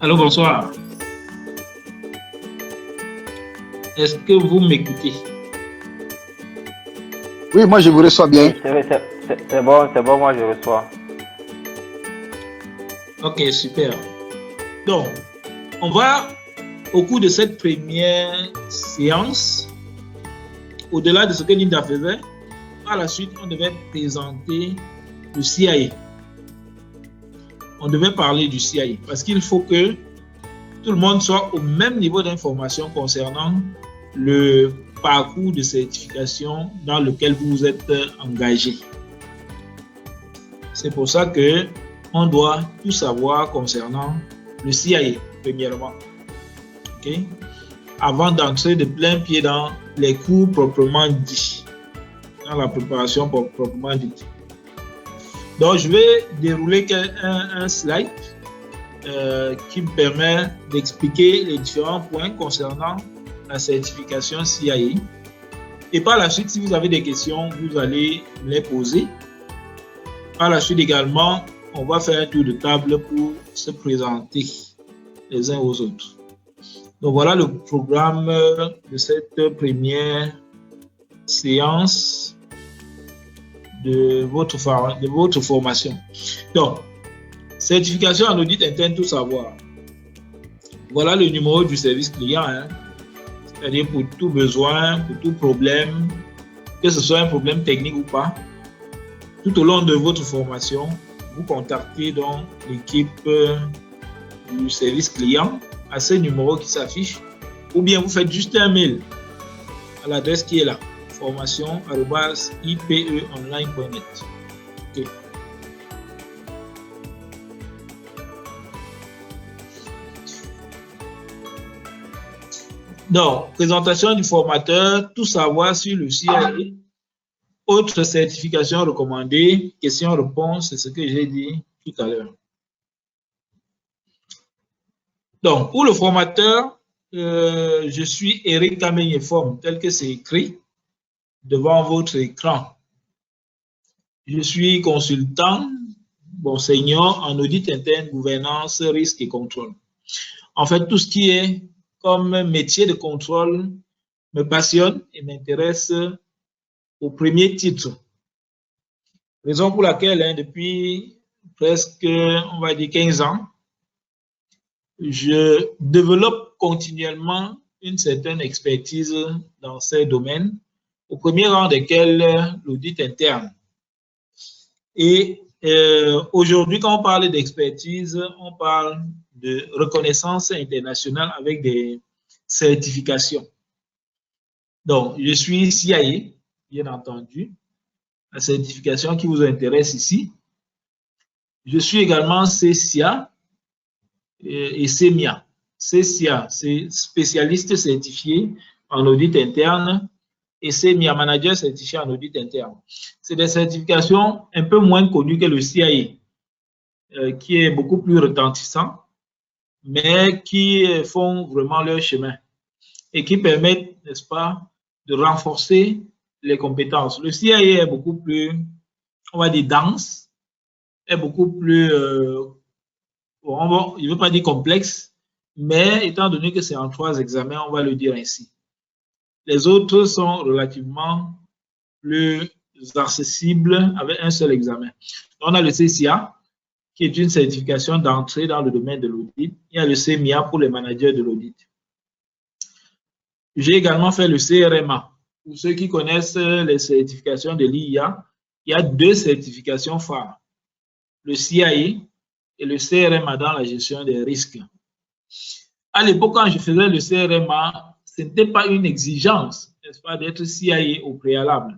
Allô, bonsoir. Est-ce que vous m'écoutez? Oui, moi je vous reçois bien. Oui, c'est bon, moi je reçois. Ok, super. Donc, on va, au cours de cette première séance, au-delà de ce que Linda faisait, par la suite, on devait présenter le CIA. On devait parler du CIA parce qu'il faut que tout le monde soit au même niveau d'information concernant le parcours de certification dans lequel vous vous êtes engagé. C'est pour ça que on doit tout savoir concernant le CIA, premièrement. Okay? Avant d'entrer de plein pied dans les cours proprement dits, dans la préparation proprement dite. Donc, je vais dérouler un slide qui me permet d'expliquer les différents points concernant la certification CIA. Et par la suite, si vous avez des questions, vous allez les poser. Par la suite également, on va faire un tour de table pour se présenter les uns aux autres. Donc voilà le programme de cette première séance de votre formation. Donc, certification en audit interne, tout savoir. Voilà le numéro du service client, hein. C'est-à-dire pour tout besoin, pour tout problème, que ce soit un problème technique ou pas. Tout au long de votre formation, vous contactez donc l'équipe du service client à ce numéro qui s'affiche, ou bien vous faites juste un mail à l'adresse qui est là, formation@ipeonline.net. Okay. Donc, présentation du formateur, tout savoir sur le CIA. Autre certification recommandée, question-réponse, c'est ce que j'ai dit tout à l'heure. Donc, pour le formateur, je suis Eric Kamenyeform, tel que c'est écrit devant votre écran. Je suis consultant, senior en audit interne, gouvernance, risque et contrôle. En fait, tout ce qui est comme métier de contrôle me passionne et m'intéresse au premier titre. Raison pour laquelle, depuis presque, on va dire 15 ans, je développe continuellement une certaine expertise dans ces domaines, au premier rang desquels l'audit interne. Et aujourd'hui, quand on parle d'expertise, on parle de reconnaissance internationale avec des certifications. Donc, je suis CIA, bien entendu, la certification qui vous intéresse ici. Je suis également CCIA et CEMIA. CCIA, c'est spécialiste certifié en audit interne, et CEMIA, manager certifié en audit interne. C'est des certifications un peu moins connues que le CIA, qui est beaucoup plus retentissant, mais qui font vraiment leur chemin et qui permettent, n'est-ce pas, de renforcer les compétences. Le CIA est beaucoup plus, on va dire, dense, est beaucoup plus, je ne veux pas dire complexe, mais étant donné que c'est en 3 examens, on va le dire ainsi. Les autres sont relativement plus accessibles avec un seul examen. On a le CCIA, qui est une certification d'entrée dans le domaine de l'audit. Il y a le CEMIA pour les managers de l'audit. J'ai également fait le CRMA. Pour ceux qui connaissent les certifications de l'IA, il y a 2 certifications phares, le CIA et le CRMA dans la gestion des risques. À l'époque, quand je faisais le CRMA, ce n'était pas une exigence, n'est-ce pas, d'être CIA au préalable.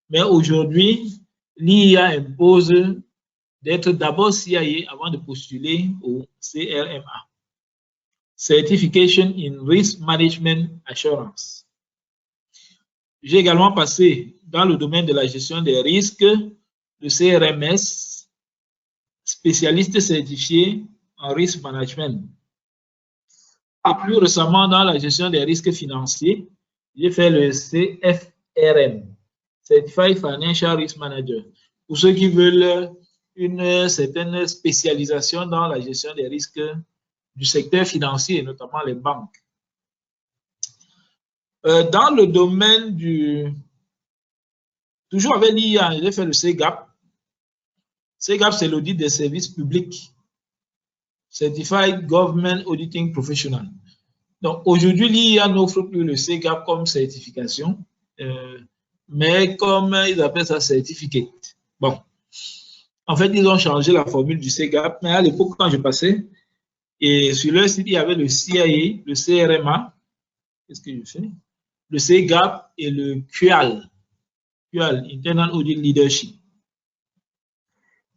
Mais aujourd'hui, l'IA impose d'être d'abord CIA avant de postuler au CRMA. Certification in Risk Management Assurance. J'ai également passé dans le domaine de la gestion des risques, le CRMS, spécialiste certifié en risk management. Et plus récemment, dans la gestion des risques financiers, j'ai fait le CFRM, Certified Financial Risk Manager. Pour ceux qui veulent une certaine spécialisation dans la gestion des risques du secteur financier, notamment les banques. Dans le domaine toujours avec l'IA, j'ai fait le CGAP. CGAP, c'est l'audit des services publics. Certified Government Auditing Professional. Donc, aujourd'hui, l'IA n'offre plus le CGAP comme certification, mais comme ils appellent ça certificate. Bon. En fait, ils ont changé la formule du CGAP, mais à l'époque, quand je passais, et sur leur site, il y avait le CIA, le CRMA, qu'est-ce que je fais? Le CGAP et le QAL, Internal Audit Leadership.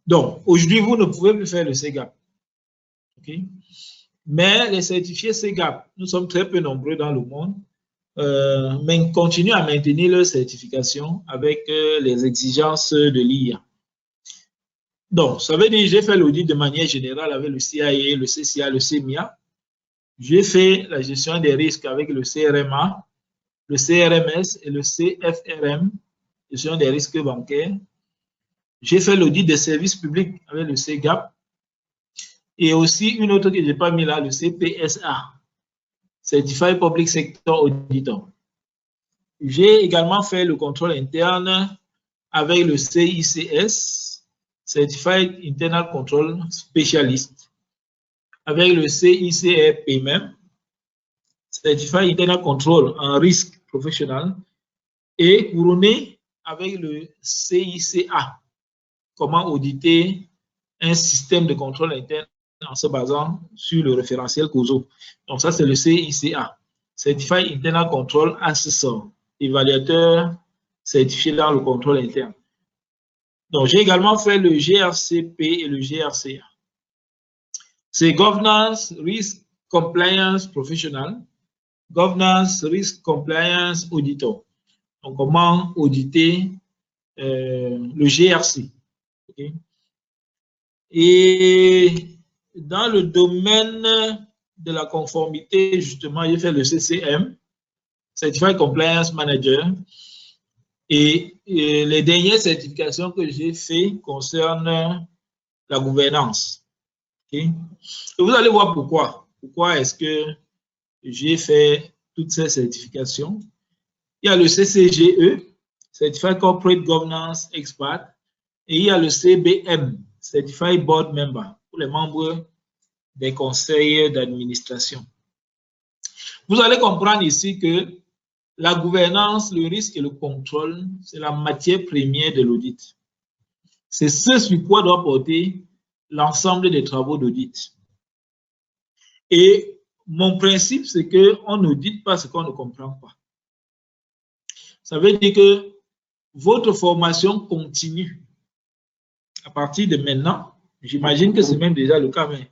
Donc, aujourd'hui, vous ne pouvez plus faire le CGAP. Okay? Mais les certifiés CGAP, nous sommes très peu nombreux dans le monde, mais continuent à maintenir leur certification avec les exigences de l'IA. Donc, ça veut dire que j'ai fait l'audit de manière générale avec le CIA, le CCA, le CEMIA. J'ai fait la gestion des risques avec le CRMA, le CRMS et le CFRM, gestion des risques bancaires. J'ai fait l'audit des services publics avec le CGAP. Et aussi une autre que je n'ai pas mis là, le CPSA, Certified Public Sector Auditor. J'ai également fait le contrôle interne avec le CICS, Certified Internal Control Specialist, avec le CICRP même, Certified Internal Control en risque professionnel, et couronné avec le CICA, comment auditer un système de contrôle interne en se basant sur le référentiel COSO. Donc ça, c'est le CICA, Certified Internal Control Assessor, évaluateur certifié dans le contrôle interne. Donc, j'ai également fait le GRCP et le GRCA. C'est Governance Risk Compliance Professional, Governance Risk Compliance Auditor. Donc, comment auditer le GRC. Okay. Et dans le domaine de la conformité, justement, j'ai fait le CCM, Certified Compliance Manager. Et les dernières certifications que j'ai faites concernent la gouvernance. Okay. Et vous allez voir pourquoi. Pourquoi est-ce que j'ai fait toutes ces certifications. Il y a le CCGE, Certified Corporate Governance Expert, et il y a le CBM, Certified Board Member, pour les membres des conseils d'administration. Vous allez comprendre ici que la gouvernance, le risque et le contrôle, c'est la matière première de l'audit. C'est ce sur quoi doit porter l'ensemble des travaux d'audit. Et mon principe, c'est qu'on n'audite pas ce qu'on ne comprend pas. Ça veut dire que votre formation continue à partir de maintenant. J'imagine que c'est même déjà le cas, mais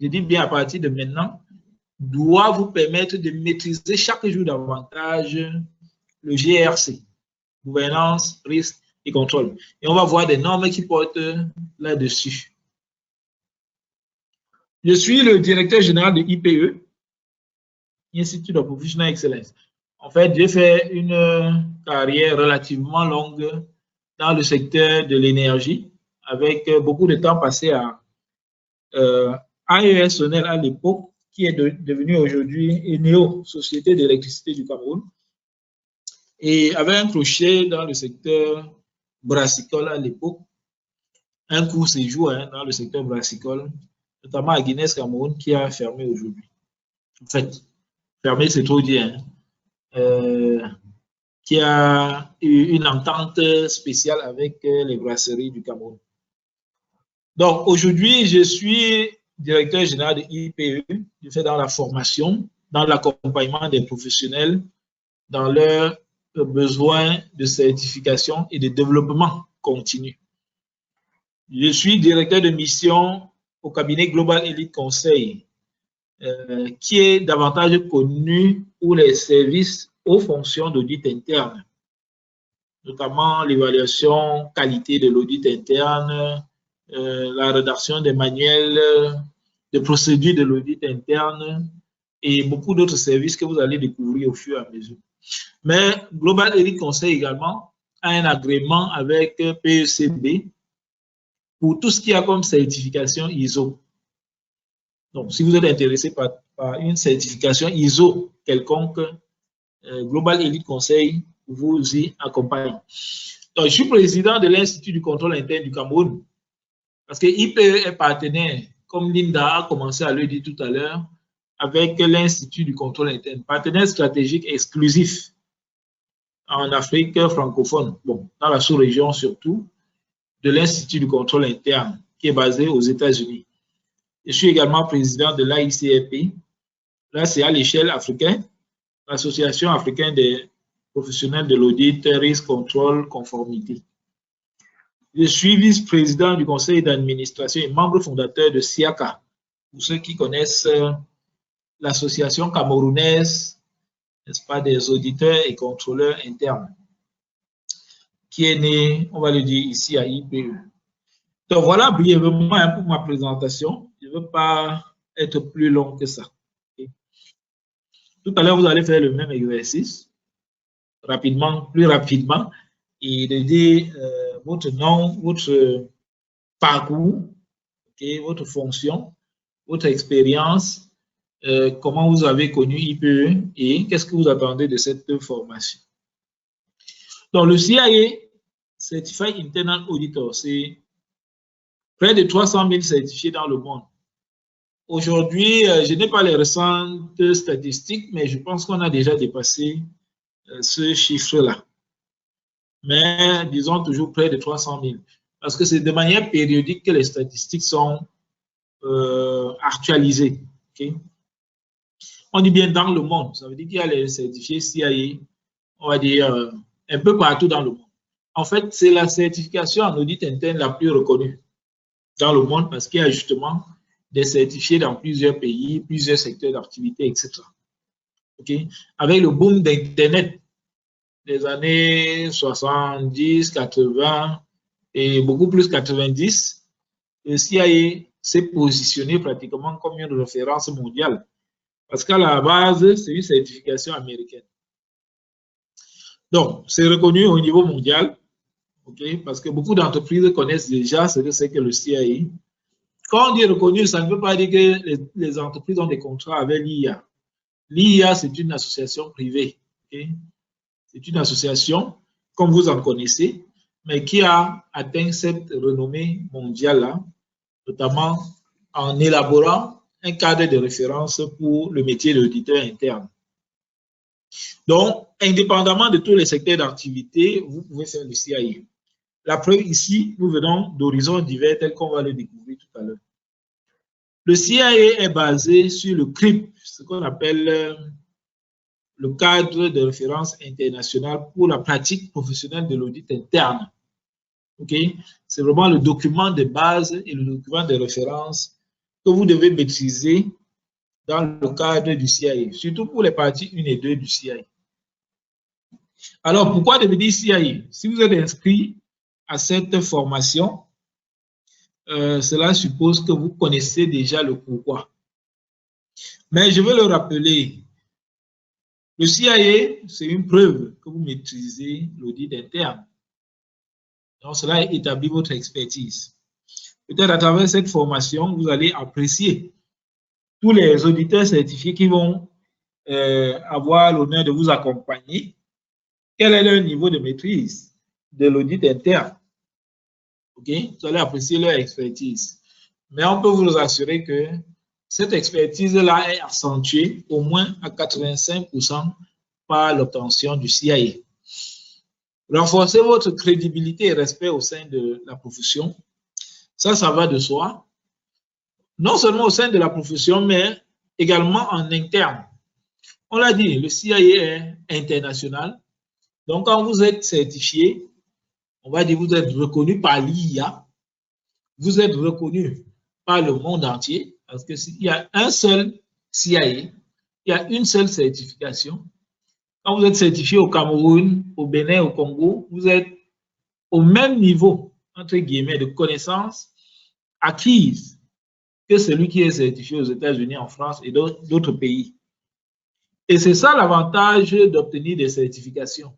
je dis bien à partir de maintenant, doit vous permettre de maîtriser chaque jour davantage le GRC, gouvernance, risque et contrôle. Et on va voir des normes qui portent là-dessus. Je suis le directeur général de IPE, Institute of Professional Excellence. En fait, j'ai fait une carrière relativement longue dans le secteur de l'énergie, avec beaucoup de temps passé à AES Sonel à l'époque, qui est devenu aujourd'hui ENEO, Société d'électricité du Cameroun, et avec un crochet dans le secteur brassicole à l'époque, un court séjour dans le secteur brassicole, notamment à Guinness Cameroun, qui a fermé aujourd'hui. En fait, fermé, c'est trop dire, qui a eu une entente spéciale avec les brasseries du Cameroun. Donc, aujourd'hui, je suis directeur général de IPE. Je fais dans la formation, dans l'accompagnement des professionnels, dans leurs besoins de certification et de développement continu. Je suis directeur de mission au cabinet Global Elite Conseil, qui est davantage connu pour les services aux fonctions d'audit interne, notamment l'évaluation qualité de l'audit interne, la rédaction des manuels de procédure de l'audit interne et beaucoup d'autres services que vous allez découvrir au fur et à mesure. Mais Global Elite Conseil également a un agrément avec PECB pour tout ce qu'il y a comme certification ISO. Donc, si vous êtes intéressé par une certification ISO quelconque, Global Elite Conseil vous y accompagne. Donc, je suis président de l'Institut du contrôle interne du Cameroun parce que IPE est partenaire, comme Linda a commencé à le dire tout à l'heure, avec l'Institut du contrôle interne, partenaire stratégique exclusif en Afrique francophone, bon, dans la sous-région surtout, de l'Institut du contrôle interne qui est basé aux États-Unis. Je suis également président de l'AICRP. Là, c'est à l'échelle africaine, l'Association africaine des professionnels de l'audit, risque, contrôle, conformité. Je suis vice-président du conseil d'administration et membre fondateur de SIACA, pour ceux qui connaissent l'association camerounaise, n'est-ce pas, des auditeurs et contrôleurs internes, qui est née, on va le dire ici à IPE. Donc voilà brièvement pour ma présentation. Je ne veux pas être plus long que ça. Tout à l'heure, vous allez faire le même exercice, rapidement, plus rapidement, et de dire votre nom, votre parcours, okay, votre fonction, votre expérience, comment vous avez connu IPE et qu'est-ce que vous attendez de cette formation. Donc, le CIA, Certified Internal Auditor, c'est près de 300 000 certifiés dans le monde. Aujourd'hui, je n'ai pas les récentes statistiques, mais je pense qu'on a déjà dépassé ce chiffre-là. Mais disons toujours près de 300 000. Parce que c'est de manière périodique que les statistiques sont actualisées. Okay? On dit bien dans le monde. Ça veut dire qu'il y a les certifiés CIA, on va dire, un peu partout dans le monde. En fait, c'est la certification en audit interne la plus reconnue dans le monde parce qu'il y a justement des certifiés dans plusieurs pays, plusieurs secteurs d'activité, etc. Okay? Avec le boom d'Internet des années 70, 80 et beaucoup plus 90, le CIA s'est positionné pratiquement comme une référence mondiale parce qu'à la base, c'est une certification américaine. Donc, c'est reconnu au niveau mondial, okay? Parce que beaucoup d'entreprises connaissent déjà ce que c'est que le CIA. Quand on dit reconnu, ça ne veut pas dire que les entreprises ont des contrats avec l'IA. L'IA, c'est une association privée. Okay? C'est une association, comme vous en connaissez, mais qui a atteint cette renommée mondiale-là, notamment en élaborant un cadre de référence pour le métier d'auditeur interne. Donc, indépendamment de tous les secteurs d'activité, vous pouvez faire le CIA. La preuve ici, nous venons d'horizons divers tels qu'on va le découvrir tout à l'heure. Le CIA est basé sur le CRIP, ce qu'on appelle le cadre de référence international pour la pratique professionnelle de l'audit interne. Okay? C'est vraiment le document de base et le document de référence que vous devez maîtriser dans le cadre du CIA, surtout pour les parties 1 et 2 du CIA. Alors, pourquoi devenir CIA? Si vous êtes inscrit à cette formation, cela suppose que vous connaissez déjà le pourquoi. Mais je veux le rappeler, le CIA, c'est une preuve que vous maîtrisez l'audit interne. Donc, cela établit votre expertise. Peut-être à travers cette formation, vous allez apprécier tous les auditeurs certifiés qui vont avoir l'honneur de vous accompagner. Quel est leur niveau de maîtrise de l'audit interne? Okay? Vous allez apprécier leur expertise. Mais on peut vous assurer que cette expertise-là est accentuée au moins à 85% par l'obtention du CIA. Renforcer votre crédibilité et respect au sein de la profession, ça va de soi. Non seulement au sein de la profession, mais également en interne. On l'a dit, le CIA est international. Donc, quand vous êtes certifié, on va dire que vous êtes reconnu par l'IA, vous êtes reconnu par le monde entier, parce que s'il y a un seul CIA, il y a une seule certification. Quand vous êtes certifié au Cameroun, au Bénin, au Congo, vous êtes au même niveau, entre guillemets, de connaissances acquises que celui qui est certifié aux États-Unis, en France et d'autres pays. Et c'est ça l'avantage d'obtenir des certifications.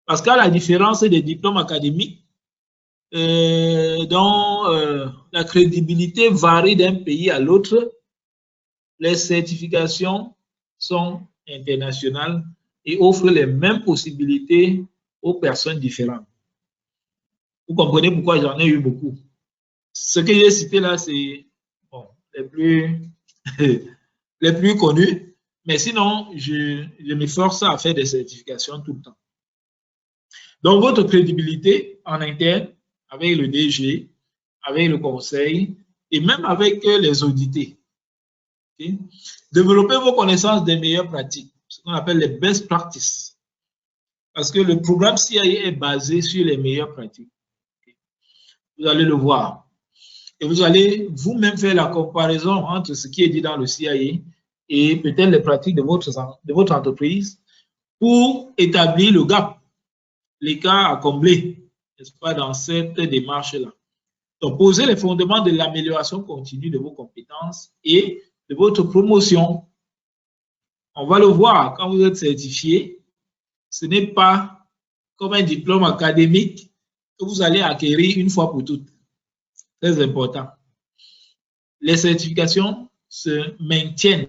Parce qu'à la différence des diplômes académiques, dont la crédibilité varie d'un pays à l'autre. Les certifications sont internationales et offrent les mêmes possibilités aux personnes différentes. Vous comprenez pourquoi j'en ai eu beaucoup. Ce que j'ai cité là, c'est bon, les plus connus, mais sinon, je m'efforce à faire des certifications tout le temps. Donc, votre crédibilité en interne, avec le DG, avec le conseil et même avec les audités. Okay? Développez vos connaissances des meilleures pratiques, ce qu'on appelle les best practices. Parce que le programme CIA est basé sur les meilleures pratiques. Okay? Vous allez le voir. Et vous allez vous-même faire la comparaison entre ce qui est dit dans le CIA et peut-être les pratiques de votre entreprise pour établir le gap, l'écart à combler, n'est-ce pas, dans cette démarche-là. Donc, posez les fondements de l'amélioration continue de vos compétences et de votre promotion. On va le voir, quand vous êtes certifié, ce n'est pas comme un diplôme académique que vous allez acquérir une fois pour toutes. Très important. Les certifications se maintiennent.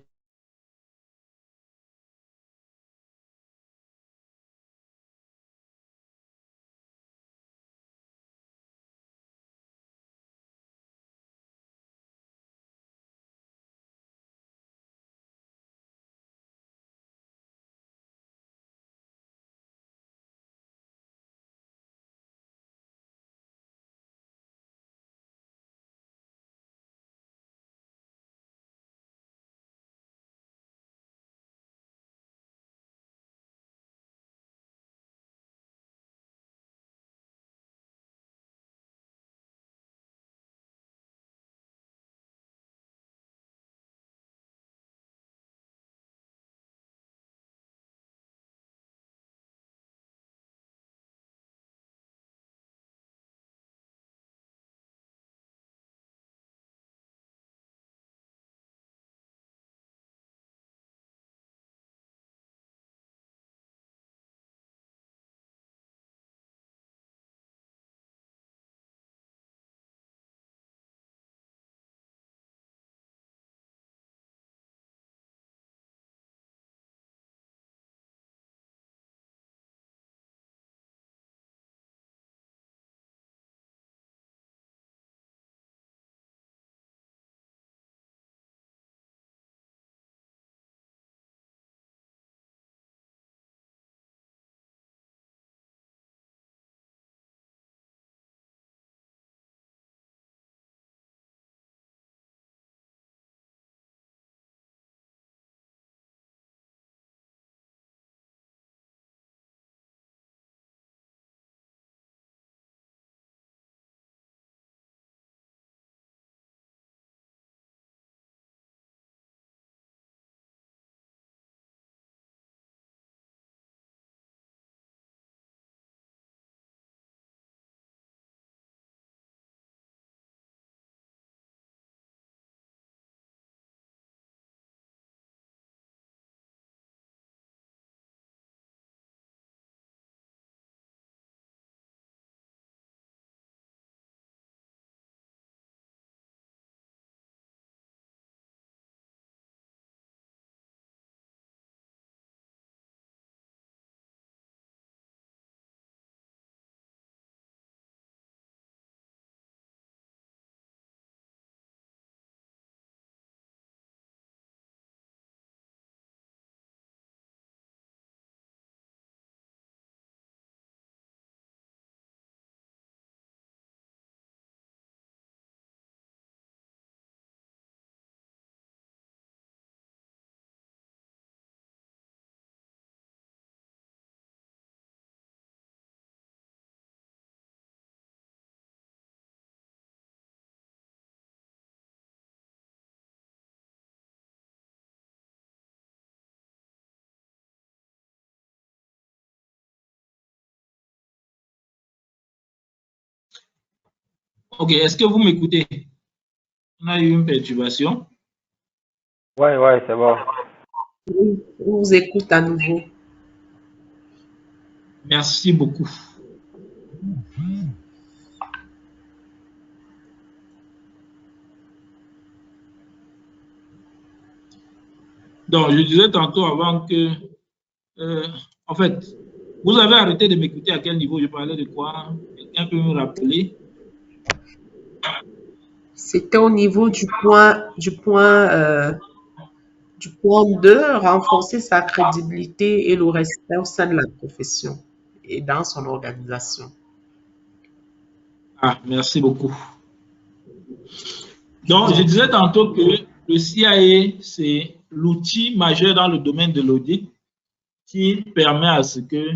OK, est-ce que vous m'écoutez? On a eu une perturbation. Ouais, c'est bon. Oui, on vous écoute à nouveau. Merci beaucoup. Donc, je disais tantôt avant que, en fait, vous avez arrêté de m'écouter à quel niveau je parlais de quoi? Quelqu'un peut me rappeler? C'était au niveau du point 2, renforcer sa crédibilité et le respect au sein de la profession et dans son organisation. Ah, merci beaucoup. Donc, je disais tantôt que le CIA, c'est l'outil majeur dans le domaine de l'audit qui permet à ce que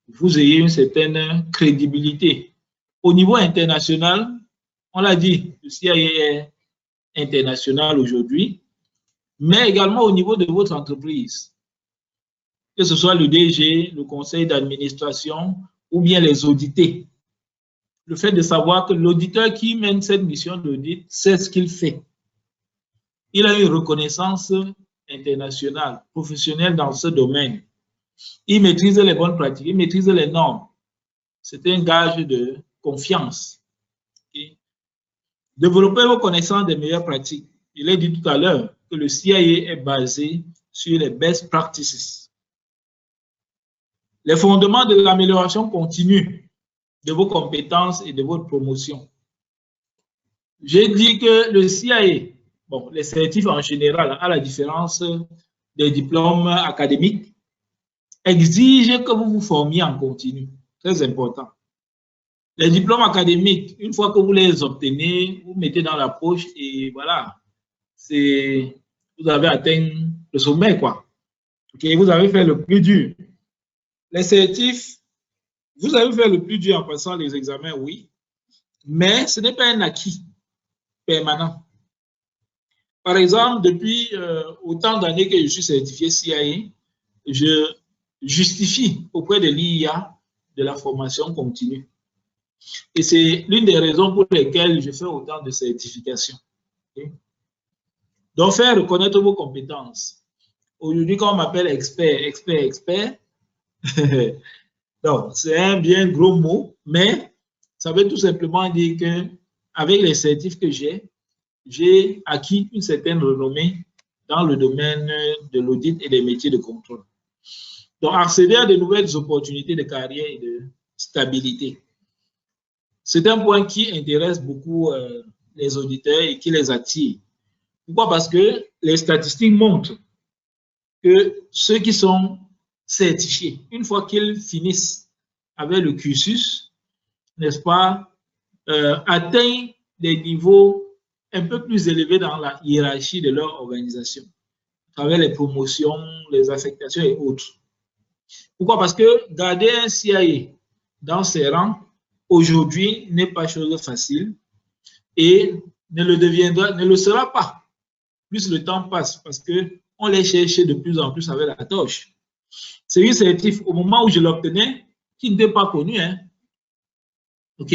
vous ayez une certaine crédibilité. Au niveau international, on l'a dit, le CIA est international aujourd'hui, mais également au niveau de votre entreprise, que ce soit le DG, le conseil d'administration ou bien les audités. Le fait de savoir que l'auditeur qui mène cette mission d'audit sait ce qu'il fait. Il a une reconnaissance internationale, professionnelle dans ce domaine. Il maîtrise les bonnes pratiques, il maîtrise les normes. C'est un gage de confiance. Okay? Développez vos connaissances des meilleures pratiques. Je l'ai dit tout à l'heure que le CIA est basé sur les best practices. Les fondements de l'amélioration continue de vos compétences et de votre promotion. J'ai dit que le CIA, bon, les certifs en général, à la différence des diplômes académiques, exigent que vous vous formiez en continu. Très important. Les diplômes académiques, une fois que vous les obtenez, vous mettez dans la poche et voilà, vous avez atteint le sommet, quoi. Okay, vous avez fait le plus dur. Les certifs, vous avez fait le plus dur en passant les examens, oui, mais ce n'est pas un acquis permanent. Par exemple, depuis autant d'années que je suis certifié CIA, je justifie auprès de l'IA de la formation continue. Et c'est l'une des raisons pour lesquelles je fais autant de certifications. Okay? Donc, faire reconnaître vos compétences. Aujourd'hui, quand on m'appelle expert, donc c'est un bien gros mot, mais ça veut tout simplement dire que avec les certifs que j'ai acquis une certaine renommée dans le domaine de l'audit et des métiers de contrôle. Donc, accéder à de nouvelles opportunités de carrière et de stabilité. C'est un point qui intéresse beaucoup les auditeurs et qui les attire. Pourquoi? Parce que les statistiques montrent que ceux qui sont certifiés, une fois qu'ils finissent avec le cursus, n'est-ce pas, atteignent des niveaux un peu plus élevés dans la hiérarchie de leur organisation, à travers les promotions, les affectations et autres. Pourquoi? Parce que garder un CIA dans ses rangs, aujourd'hui, n'est pas chose facile et ne le sera pas. Plus le temps passe, parce qu'on les cherche de plus en plus avec la torche. C'est une certif, au moment où je l'obtenais, qui n'était pas connu. Hein? OK?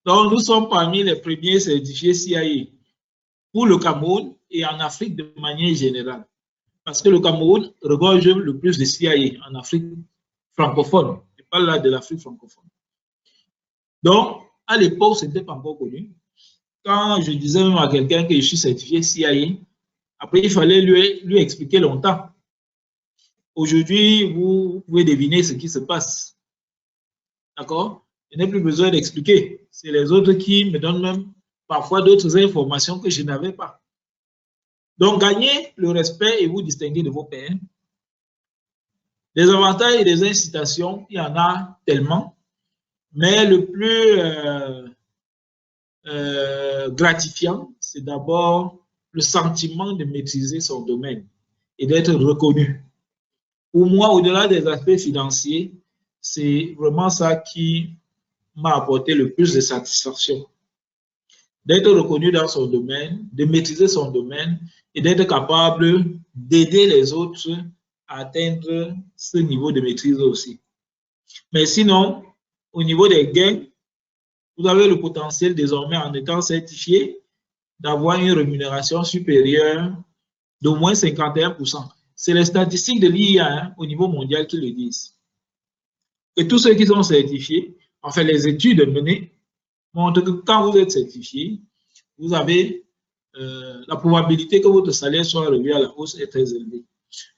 Donc, nous sommes parmi les premiers certifiés CIA pour le Cameroun et en Afrique de manière générale. Parce que le Cameroun regorge le plus de CIA en Afrique francophone. Je parle là de l'Afrique francophone. Donc, à l'époque, ce n'était pas encore connu. Quand je disais même à quelqu'un que je suis certifié CIA, après, il fallait lui expliquer longtemps. Aujourd'hui, vous pouvez deviner ce qui se passe. D'accord? Je n'ai plus besoin d'expliquer. C'est les autres qui me donnent même parfois d'autres informations que je n'avais pas. Donc, gagnez le respect et vous distinguer de vos pairs. Des avantages et des incitations, il y en a tellement. Mais le plus gratifiant, c'est d'abord le sentiment de maîtriser son domaine et d'être reconnu. Pour moi, au-delà des aspects financiers, c'est vraiment ça qui m'a apporté le plus de satisfaction. D'être reconnu dans son domaine, de maîtriser son domaine et d'être capable d'aider les autres à atteindre ce niveau de maîtrise aussi. Mais sinon, au niveau des gains, vous avez le potentiel désormais en étant certifié d'avoir une rémunération supérieure d'au moins 51%. C'est les statistiques de l'IA hein, au niveau mondial qui le disent. Et tous ceux qui sont certifiés, enfin les études menées, montrent que quand vous êtes certifié, vous avez la probabilité que votre salaire soit revu à la hausse est très élevée.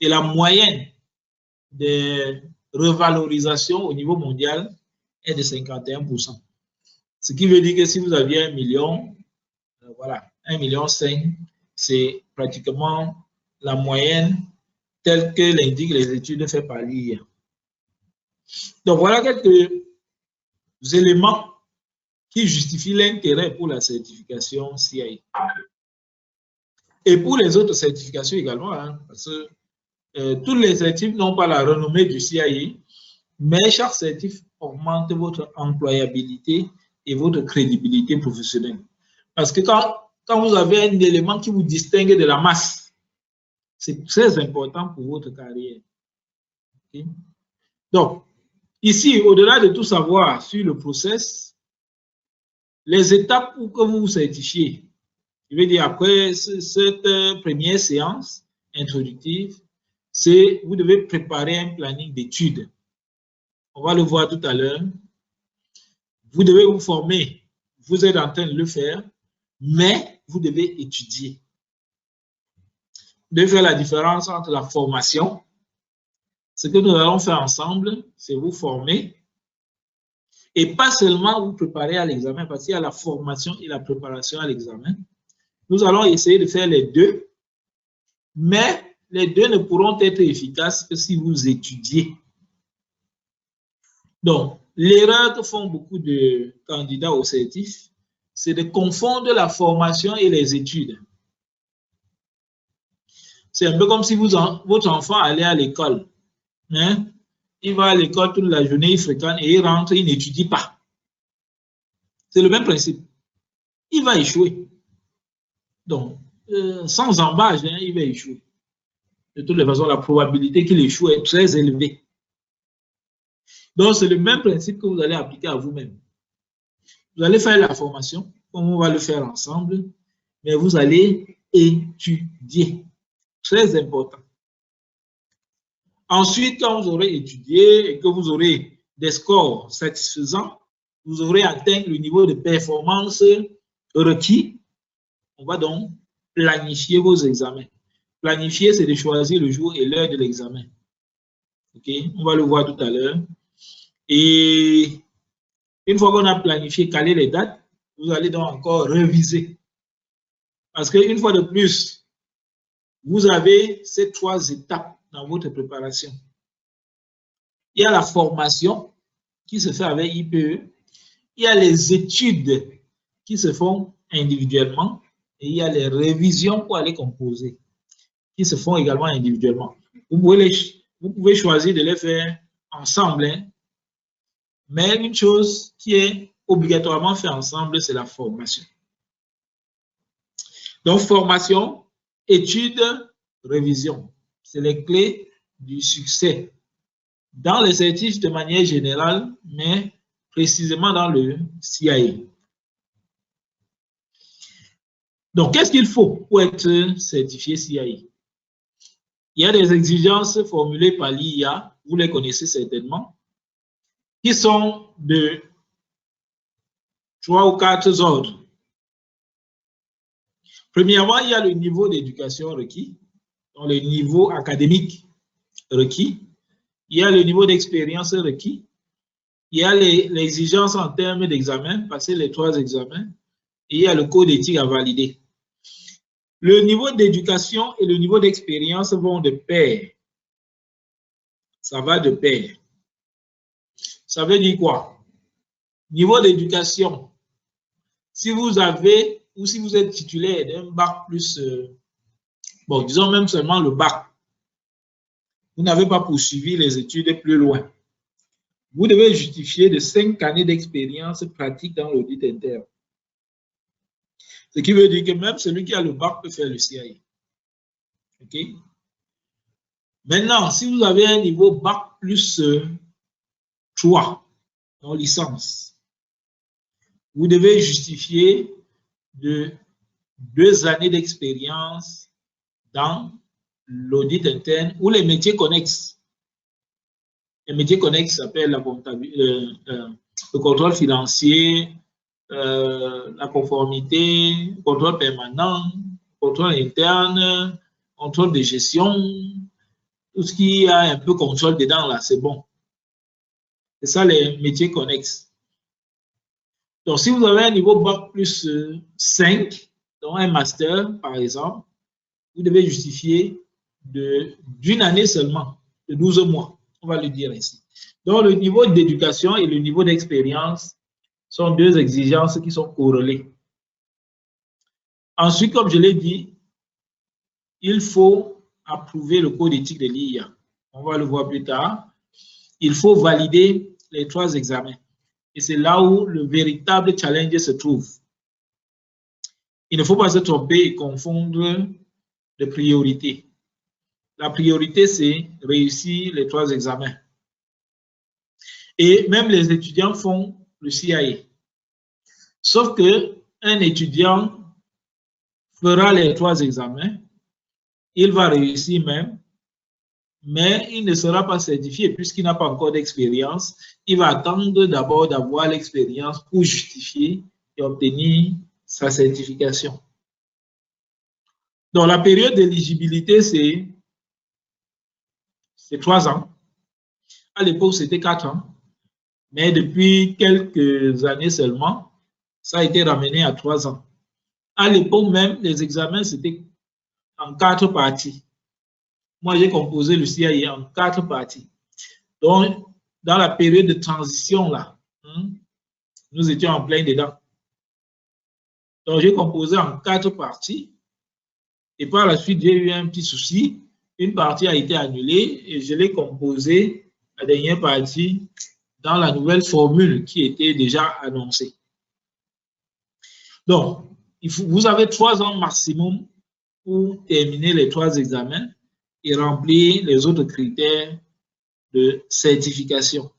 Et la moyenne des revalorisations au niveau mondial est de 51%. Ce qui veut dire que si vous aviez 1 million, voilà, 1,5 million, c'est pratiquement la moyenne telle que l'indiquent les études faites par l'IA. Donc voilà quelques éléments qui justifient l'intérêt pour la certification CIA. Et pour les autres certifications également, hein, parce que tous les certifs n'ont pas la renommée du CIA, mais chaque certif augmente votre employabilité et votre crédibilité professionnelle. Parce que quand vous avez un élément qui vous distingue de la masse, c'est très important pour votre carrière. Okay? Donc, ici, au-delà de tout savoir sur le process, les étapes pour que vous vous certifiez, je veux dire, après cette première séance introductive, c'est vous devez préparer un planning d'études. On va le voir tout à l'heure. Vous devez vous former. Vous êtes en train de le faire, mais vous devez étudier. Vous devez faire la différence entre la formation. Ce que nous allons faire ensemble, c'est vous former et pas seulement vous préparer à l'examen, parce qu'il y a la formation et la préparation à l'examen. Nous allons essayer de faire les deux, mais les deux ne pourront être efficaces que si vous étudiez. Donc, l'erreur que font beaucoup de candidats au certif, c'est de confondre la formation et les études. C'est un peu comme si votre enfant allait à l'école. Hein? Il va à l'école toute la journée, il fréquente et il rentre, il n'étudie pas. C'est le même principe. Il va échouer. Donc, sans embâche, hein, il va échouer. De toutes les façons, la probabilité qu'il échoue est très élevée. Donc, c'est le même principe que vous allez appliquer à vous-même. Vous allez faire la formation, comme on va le faire ensemble, mais vous allez étudier. Très important. Ensuite, quand vous aurez étudié et que vous aurez des scores satisfaisants, vous aurez atteint le niveau de performance requis. On va donc planifier vos examens. Planifier, c'est de choisir le jour et l'heure de l'examen. Okay? On va le voir tout à l'heure. Et une fois qu'on a planifié, calé les dates, vous allez donc encore réviser. Parce qu'une fois de plus, vous avez ces 3 étapes dans votre préparation. Il y a la formation qui se fait avec IPE. Il y a les études qui se font individuellement. Et il y a les révisions pour aller composer qui se font également individuellement. Vous pouvez choisir de les faire ensemble. Hein. Mais une chose qui est obligatoirement faite ensemble, c'est la formation. Donc, formation, études, révision. C'est les clés du succès dans les certifs de manière générale, mais précisément dans le CIA. Donc, qu'est-ce qu'il faut pour être certifié CIA? Il y a des exigences formulées par l'IA, vous les connaissez certainement, qui sont de 3 ou 4 ordres. Premièrement, il y a le niveau d'éducation requis, donc le niveau académique requis. Il y a le niveau d'expérience requis. Il y a les exigences en termes d'examen, passer les 3 examens. Et il y a le code éthique à valider. Le niveau d'éducation et le niveau d'expérience vont de pair. Ça va de pair. Ça veut dire quoi? Niveau d'éducation, si vous avez ou si vous êtes titulaire d'un bac plus, bon, disons même seulement le bac, vous n'avez pas poursuivi les études plus loin. Vous devez justifier de 5 années d'expérience pratique dans l'audit interne. Ce qui veut dire que même celui qui a le bac peut faire le CIA. OK? Maintenant, si vous avez un niveau bac plus 3 en licence, vous devez justifier de 2 années d'expérience dans l'audit interne ou les métiers connexes. Les métiers connexes s'appellent la comptabilité, le contrôle financier, la conformité, contrôle permanent, contrôle interne, contrôle de gestion, tout ce qui a un peu contrôle dedans, là, c'est bon. C'est ça les métiers connexes. Donc, si vous avez un niveau Bac plus 5, donc un master, par exemple, vous devez justifier d'une année seulement, de 12 mois, on va le dire ainsi. Donc, le niveau d'éducation et le niveau d'expérience sont deux exigences qui sont corrélées. Ensuite, comme je l'ai dit, il faut approuver le code éthique de l'IA. On va le voir plus tard. Il faut valider les 3 examens. Et c'est là où le véritable challenge se trouve. Il ne faut pas se tromper et confondre de priorité. La priorité, c'est réussir les 3 examens. Et même les étudiants font le CIA. Sauf qu'un étudiant fera les 3 examens, il va réussir même, mais il ne sera pas certifié puisqu'il n'a pas encore d'expérience. Il va attendre d'abord d'avoir l'expérience pour justifier et obtenir sa certification. Donc, la période d'éligibilité, c'est 3 ans. À l'époque, c'était 4 ans. Mais depuis quelques années seulement, ça a été ramené à 3 ans. À l'époque même, les examens, c'était en 4 parties. Moi, j'ai composé le CIA en 4 parties. Donc, dans la période de transition, là, nous étions en plein dedans. Donc, j'ai composé en 4 parties. Et par la suite, j'ai eu un petit souci. Une partie a été annulée et je l'ai composé, la dernière partie, dans la nouvelle formule qui était déjà annoncée. Donc, vous avez 3 ans maximum pour terminer les 3 examens et remplir les autres critères de certification.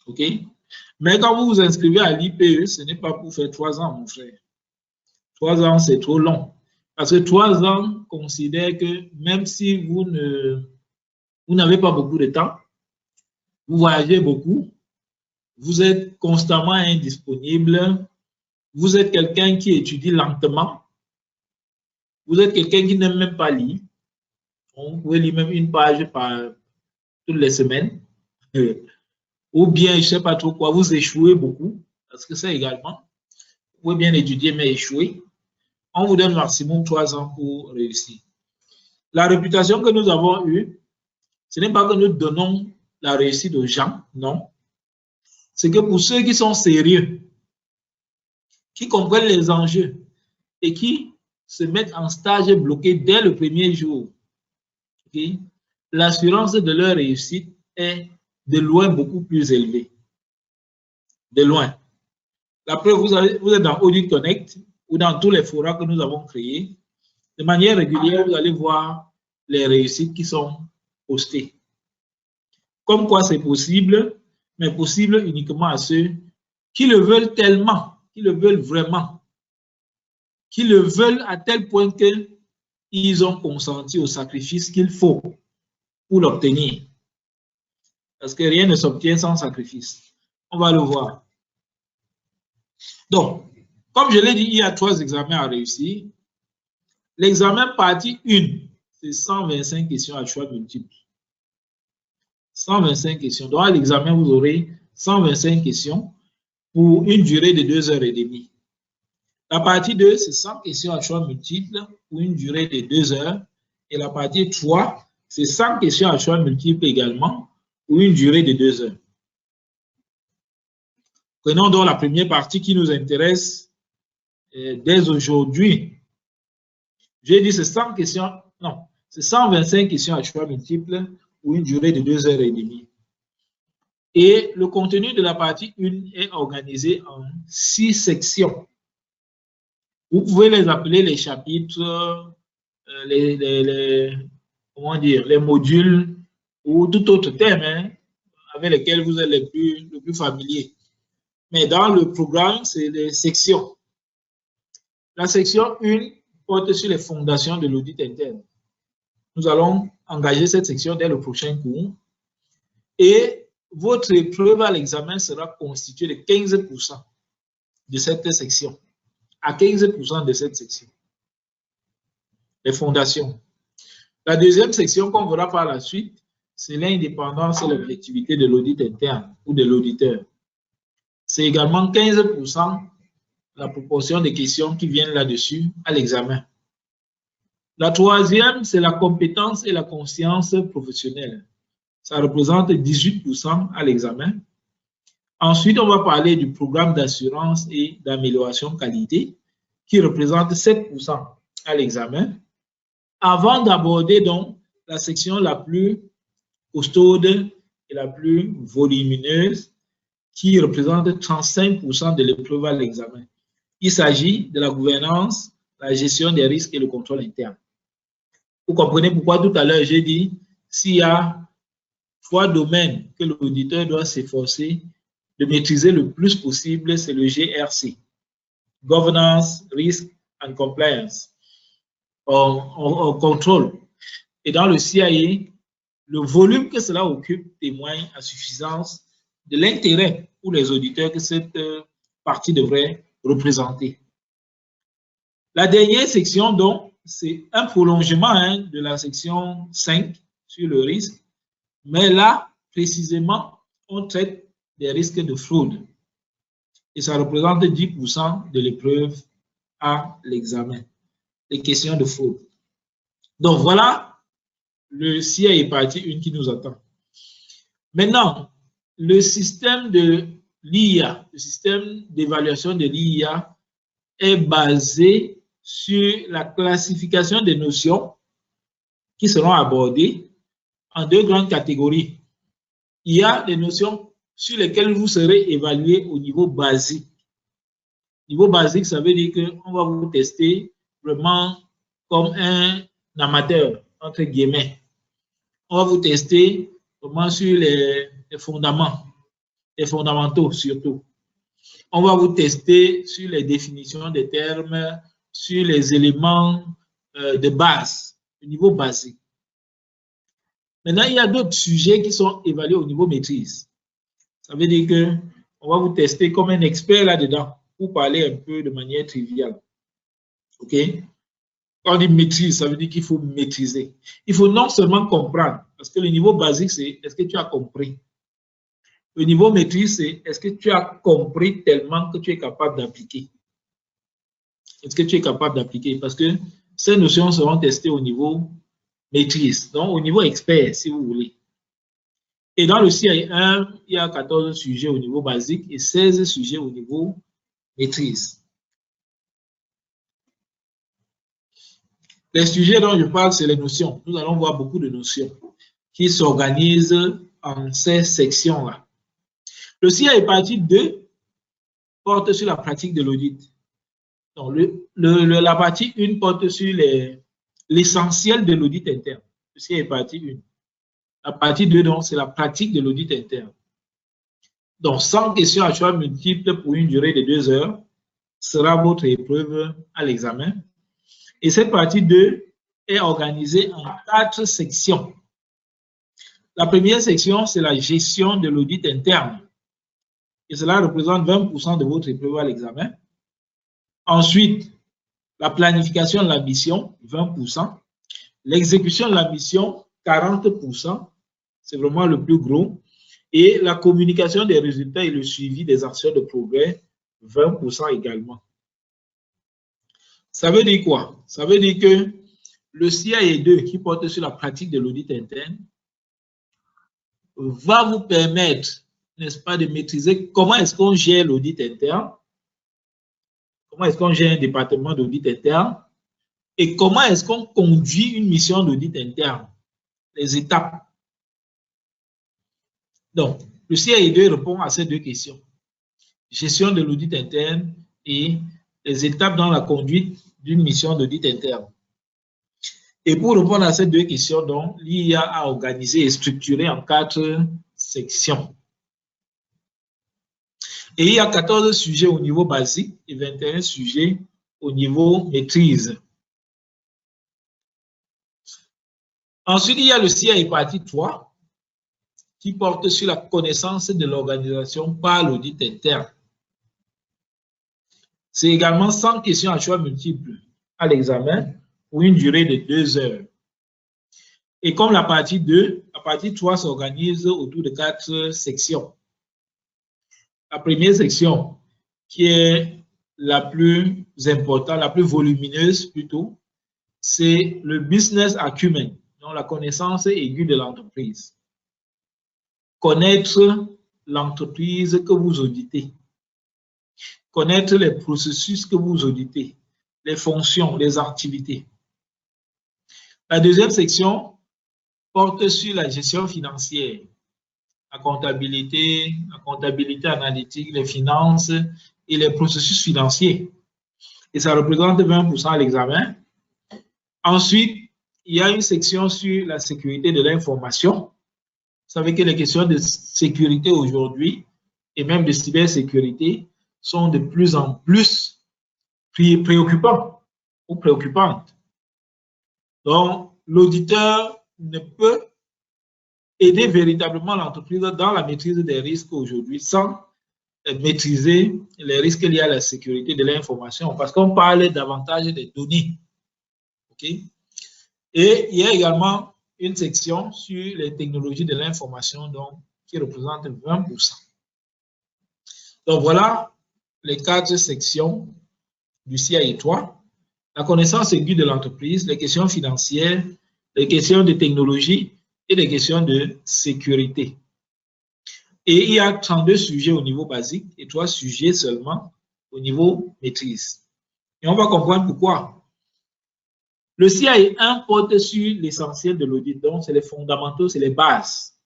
OK? Mais quand vous vous inscrivez à l'IPE, ce n'est pas pour faire 3 ans, mon frère. 3 ans, c'est trop long. Parce que 3 ans considère que même si vous n'avez pas beaucoup de temps, vous voyagez beaucoup, vous êtes constamment indisponible, vous êtes quelqu'un qui étudie lentement, vous êtes quelqu'un qui n'aime même pas lire, vous pouvez lire même une page par toutes les semaines, ou bien, je ne sais pas trop quoi, vous échouez beaucoup, parce que ça également, vous pouvez bien étudier mais échouer. On vous donne maximum 3 ans pour réussir. La réputation que nous avons eue, ce n'est pas que nous donnons la réussite aux gens, non. C'est que pour ceux qui sont sérieux, qui comprennent les enjeux et qui se mettent en stage bloqué dès le premier jour, okay, l'assurance de leur réussite est de loin beaucoup plus élevée. De loin. La preuve, vous êtes dans Audit Connect ou dans tous les forums que nous avons créés. De manière régulière, vous allez voir les réussites qui sont postées. Comme quoi c'est possible, mais possible uniquement à ceux qui le veulent tellement, qui le veulent vraiment, qui le veulent à tel point qu'ils ont consenti au sacrifice qu'il faut pour l'obtenir. Parce que rien ne s'obtient sans sacrifice. On va le voir. Donc, comme je l'ai dit, il y a 3 examens à réussir. L'examen partie 1, c'est 125 questions à choix multiple. 125 questions. Donc, à l'examen, vous aurez 125 questions pour une durée de 2h30. La partie 2, c'est 100 questions à choix multiples pour une durée de 2 heures. Et la partie 3, c'est 100 questions à choix multiples également pour une durée de 2 heures. Prenons donc la première partie qui nous intéresse dès aujourd'hui. J'ai dit c'est 100 questions, non, c'est 125 questions à choix multiples pour une durée de 2h30. Et le contenu de la partie 1 est organisé en 6 sections. Vous pouvez les appeler les chapitres, comment dire, les modules ou tout autre thème avec lesquels vous êtes le plus familier. Mais dans le programme, c'est les sections. La section 1 porte sur les fondations de l'audit interne. Nous allons engager cette section dès le prochain cours. Et votre épreuve à l'examen sera constituée de 15%. de cette section, à 15% de cette section. Les fondations. La deuxième section qu'on verra par la suite, c'est l'indépendance et l'objectivité de l'audit interne ou de l'auditeur. C'est également 15% la proportion des questions qui viennent là-dessus à l'examen. La troisième, c'est la compétence et la conscience professionnelle. Ça représente 18% à l'examen. Ensuite, on va parler du programme d'assurance et d'amélioration qualité qui représente 7% à l'examen. Avant d'aborder donc la section la plus costaude et la plus volumineuse qui représente 35% de l'épreuve à l'examen. Il s'agit de la gouvernance, la gestion des risques et le contrôle interne. Vous comprenez pourquoi tout à l'heure j'ai dit s'il y a 3 domaines que l'auditeur doit s'efforcer de maîtriser le plus possible, c'est le GRC, Governance, Risk and Compliance. On contrôle. Et dans le CIA, le volume que cela occupe témoigne à suffisance de l'intérêt pour les auditeurs que cette partie devrait représenter. La dernière section, donc, c'est un prolongement de la section 5 sur le risque, mais là, précisément, on traite des risques de fraude. Et ça représente 10% de l'épreuve à l'examen. Les questions de fraude. Donc voilà le CIA est partie 1 qui nous attend. Maintenant, le système de l'IA, le système d'évaluation de l'IA est basé sur la classification des notions qui seront abordées en 2 grandes catégories. Il y a des notions sur lesquelles vous serez évalué au niveau basique. Niveau basique, ça veut dire qu'on va vous tester vraiment comme un amateur, entre guillemets. On va vous tester vraiment sur les fondaments, les fondamentaux surtout. On va vous tester sur les définitions des termes, sur les éléments de base, au niveau basique. Maintenant, il y a d'autres sujets qui sont évalués au niveau maîtrise. Ça veut dire qu'on va vous tester comme un expert là-dedans pour parler un peu de manière triviale. OK? Quand on dit maîtrise, ça veut dire qu'il faut maîtriser. Il faut non seulement comprendre, parce que le niveau basique, c'est est-ce que tu as compris? Le niveau maîtrise, c'est est-ce que tu as compris tellement que tu es capable d'appliquer? Est-ce que tu es capable d'appliquer? Parce que ces notions seront testées au niveau maîtrise, donc au niveau expert, si vous voulez. Et dans le CIA1, il y a 14 sujets au niveau basique et 16 sujets au niveau maîtrise. Les sujets dont je parle, c'est les notions. Nous allons voir beaucoup de notions qui s'organisent en ces sections-là. Le CIA est partie 2 porte sur la pratique de l'audit. Donc, la partie 1 porte sur l'essentiel de l'audit interne. Le CIA est partie 1. La partie 2, donc, c'est la pratique de l'audit interne. Donc, 100 questions à choix multiples pour une durée de 2 heures sera votre épreuve à l'examen. Et cette partie 2 est organisée en 4 sections. La première section, c'est la gestion de l'audit interne. Et cela représente 20% de votre épreuve à l'examen. Ensuite, la planification de la mission, 20%. L'exécution de la mission, 40%. C'est vraiment le plus gros. Et la communication des résultats et le suivi des actions de progrès, 20% également. Ça veut dire quoi? Ça veut dire que le CIA2 qui porte sur la pratique de l'audit interne va vous permettre, n'est-ce pas, de maîtriser comment est-ce qu'on gère l'audit interne, comment est-ce qu'on gère un département d'audit interne et comment est-ce qu'on conduit une mission d'audit interne, les étapes. Donc, le CIA2 répond à ces 2 questions. Gestion de l'audit interne et les étapes dans la conduite d'une mission d'audit interne. Et pour répondre à ces 2 questions, donc, l'IA a organisé et structuré en 4 sections. Et il y a 14 sujets au niveau basique et 21 sujets au niveau maîtrise. Ensuite, il y a le CIA partie 3 qui porte sur la connaissance de l'organisation par l'audit interne. C'est également 100 questions à choix multiples à l'examen pour une durée de 2 heures. Et comme la partie 2, la partie 3 s'organise autour de 4 sections. La première section, qui est la plus importante, la plus volumineuse plutôt, c'est le business acumen, donc la connaissance aiguë de l'entreprise. Connaître l'entreprise que vous auditez. Connaître les processus que vous auditez, les fonctions, les activités. La deuxième section porte sur la gestion financière, la comptabilité analytique, les finances et les processus financiers. Et ça représente 20% à l'examen. Ensuite, il y a une section sur la sécurité de l'information. Vous savez que les questions de sécurité aujourd'hui et même de cybersécurité sont de plus en plus préoccupantes ou préoccupantes. Donc, l'auditeur ne peut aider véritablement l'entreprise dans la maîtrise des risques aujourd'hui sans maîtriser les risques liés à la sécurité de l'information, parce qu'on parle davantage des données. Okay? Et il y a également une section sur les technologies de l'information qui représente 20%. Donc voilà les 4 sections du CIE 3. La connaissance aiguë de l'entreprise, les questions financières, les questions de technologie et les questions de sécurité. Et il y a 32 sujets au niveau basique et 3 sujets seulement au niveau maîtrise. Et on va comprendre pourquoi. Le CIE 1 porte sur l'essentiel de l'audit, donc c'est les fondamentaux, c'est les bases.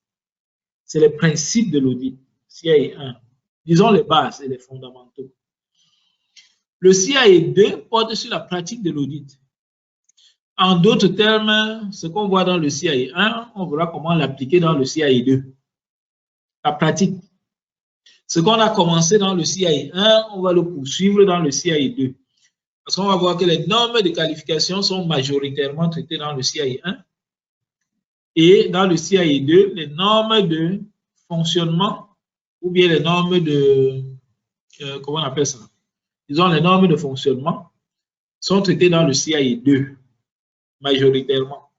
C'est les principes de l'audit, CIE 1. Disons les bases et les fondamentaux. Le CIE 2 porte sur la pratique de l'audit. En d'autres termes, ce qu'on voit dans le CIE 1, on verra comment l'appliquer dans le CIE 2. La pratique. Ce qu'on a commencé dans le CIE 1, on va le poursuivre dans le CIE 2. Parce qu'on va voir que les normes de qualification sont majoritairement traitées dans le CIE 1. Et dans le CIE 2, les normes de fonctionnement ou bien les normes de, comment on appelle ça? Disons, les normes de fonctionnement sont traitées dans le CIE 2, majoritairement.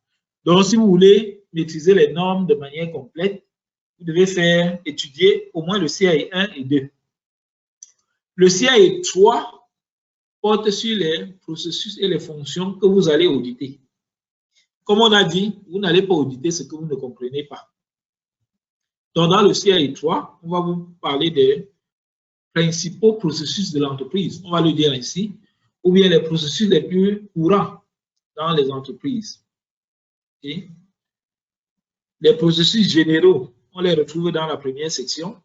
Donc, si vous voulez maîtriser les normes de manière complète, vous devez étudier au moins le CIE 1 et 2. Le CIE 3 porte sur les processus et les fonctions que vous allez auditer. Comme on a dit, vous n'allez pas auditer ce que vous ne comprenez pas. Donc, dans le CIE 3, on va vous parler des principaux processus de l'entreprise, on va le dire ainsi, ou bien les processus les plus courants dans les entreprises. Okay? Les processus généraux, on les retrouve dans la première section.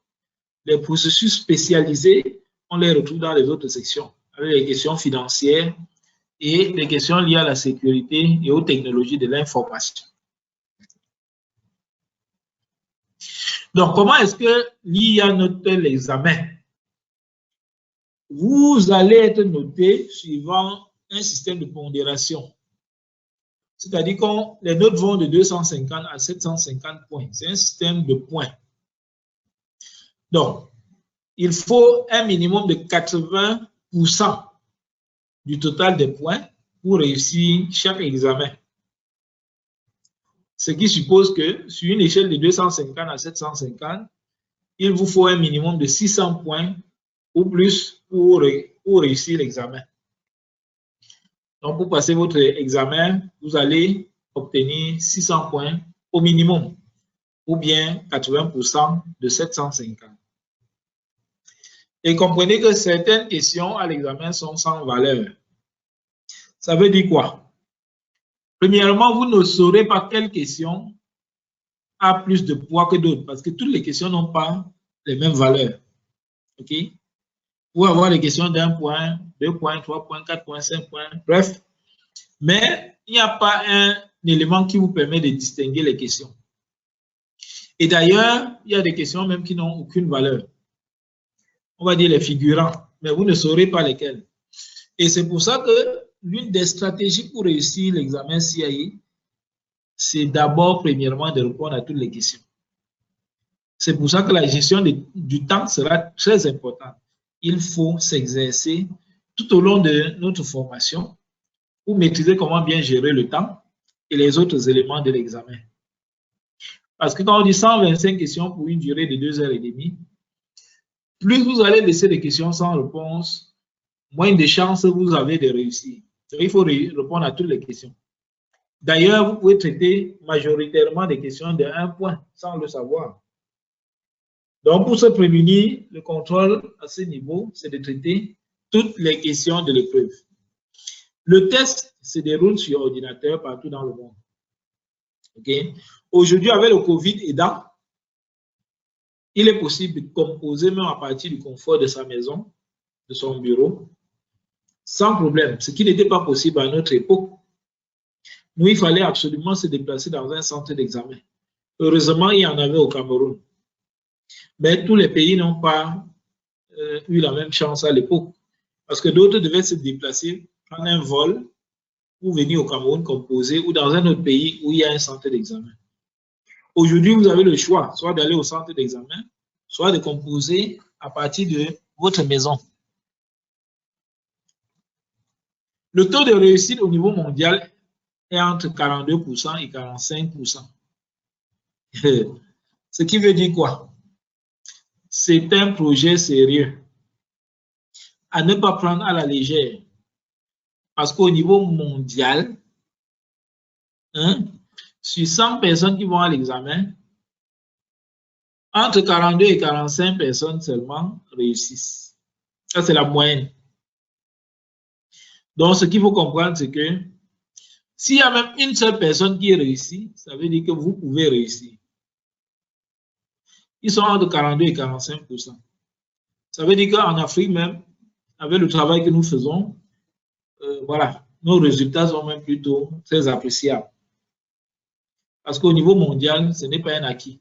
Les processus spécialisés, on les retrouve dans les autres sections, avec les questions financières et les questions liées à la sécurité et aux technologies de l'information. Donc, comment est-ce que l'IA note l'examen? Vous allez être noté suivant un système de pondération. C'est-à-dire que les notes vont de 250 à 750 points. C'est un système de points. Donc, il faut un minimum de 80% du total des points pour réussir chaque examen. Ce qui suppose que sur une échelle de 250 à 750, il vous faut un minimum de 600 points ou plus pour réussir l'examen. Donc, pour passer votre examen, vous allez obtenir 600 points au minimum, ou bien 80% de 750. Et comprenez que certaines questions à l'examen sont sans valeur. Ça veut dire quoi? Premièrement, vous ne saurez pas quelle question a plus de poids que d'autres, parce que toutes les questions n'ont pas les mêmes valeurs. OK? Vous avoir des questions d'1 point, 2 points, 3 points, 4 points, 5 points, bref. Mais il n'y a pas un élément qui vous permet de distinguer les questions. Et d'ailleurs, il y a des questions même qui n'ont aucune valeur. On va dire les figurants, mais vous ne saurez pas lesquels. Et c'est pour ça que l'une des stratégies pour réussir l'examen CIE, c'est d'abord, premièrement, de répondre à toutes les questions. C'est pour ça que la gestion du temps sera très importante. Il faut s'exercer tout au long de notre formation pour maîtriser comment bien gérer le temps et les autres éléments de l'examen. Parce que quand on dit 125 questions pour une durée de 2h30, plus vous allez laisser des questions sans réponse, moins de chances vous avez de réussir. Il faut répondre à toutes les questions. D'ailleurs, vous pouvez traiter majoritairement des questions de 1 point sans le savoir. Donc, pour se prémunir, le contrôle à ce niveau, c'est de traiter toutes les questions de l'épreuve. Le test se déroule sur ordinateur partout dans le monde. Okay? Aujourd'hui, avec le Covid aidant, il est possible de composer même à partir du confort de sa maison, de son bureau, sans problème, ce qui n'était pas possible à notre époque. Nous, il fallait absolument se déplacer dans un centre d'examen. Heureusement, il y en avait au Cameroun. Mais tous les pays n'ont pas eu la même chance à l'époque. Parce que d'autres devaient se déplacer, prendre un vol pour venir au Cameroun composer ou dans un autre pays où il y a un centre d'examen. Aujourd'hui, vous avez le choix, soit d'aller au centre d'examen, soit de composer à partir de votre maison. Le taux de réussite au niveau mondial est entre 42% et 45%. Ce qui veut dire quoi? C'est un projet sérieux à ne pas prendre à la légère. Parce qu'au niveau mondial, sur 100 personnes qui vont à l'examen, entre 42 et 45 personnes seulement réussissent. Ça, c'est la moyenne. Donc, ce qu'il faut comprendre, c'est que s'il y a même une seule personne qui réussit, ça veut dire que vous pouvez réussir. Ils sont entre 42 et 45%. Ça veut dire qu'en Afrique même, avec le travail que nous faisons, voilà, nos résultats sont même plutôt très appréciables. Parce qu'au niveau mondial, ce n'est pas un acquis.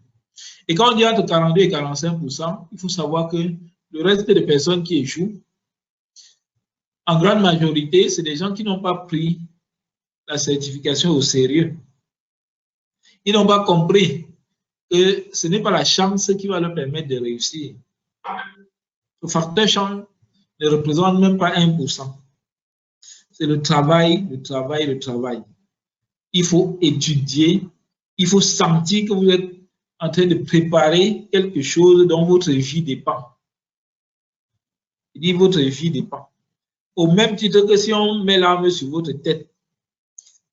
Et quand on dit entre 42 et 45%, il faut savoir que le reste des personnes qui échouent, en grande majorité, c'est des gens qui n'ont pas pris la certification au sérieux. Ils n'ont pas compris que ce n'est pas la chance qui va leur permettre de réussir. Le facteur chance ne représente même pas 1%. C'est le travail, le travail, le travail. Il faut étudier, il faut sentir que vous êtes en train de préparer quelque chose dont votre vie dépend. Il dit votre vie dépend. Au même titre que si on met l'arme sur votre tête,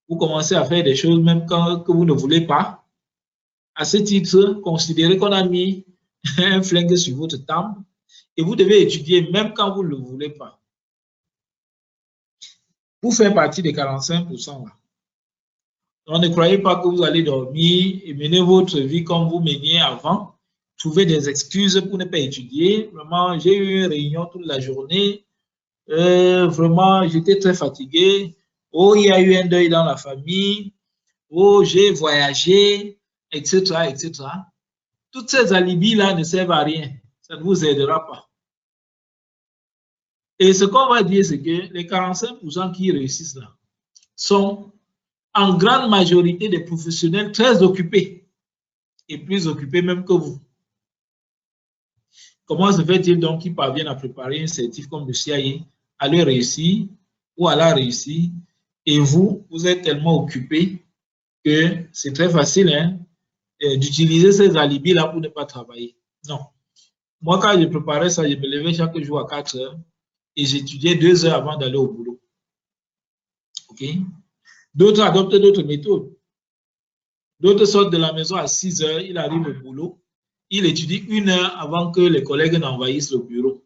vous commencez à faire des choses même que vous ne voulez pas. À ce titre, considérez qu'on a mis un flingue sur votre temple et vous devez étudier même quand vous ne le voulez pas. Vous faites partie des 45% là. Donc, ne croyez pas que vous allez dormir et mener votre vie comme vous meniez avant. Trouvez des excuses pour ne pas étudier. Vraiment, j'ai eu une réunion toute la journée. Vraiment, j'étais très fatigué. Oh, il y a eu un deuil dans la famille. Oh, j'ai voyagé, etc., etc. Toutes ces alibis-là ne servent à rien. Ça ne vous aidera pas. Et ce qu'on va dire, c'est que les 45% qui réussissent là sont en grande majorité des professionnels très occupés et plus occupés même que vous. Comment se fait-il donc qu'ils parviennent à préparer un certif comme le CIA, à le réussir ou à la réussir, et vous, vous êtes tellement occupé que c'est très facile d'utiliser ces alibis-là pour ne pas travailler. Non. Moi, quand je préparais ça, je me levais chaque jour à 4 heures et j'étudiais 2 heures avant d'aller au boulot. OK? D'autres adoptent d'autres méthodes. D'autres sortent de la maison à 6 heures, ils arrivent au boulot, ils étudient 1 heure avant que les collègues n'envahissent le bureau.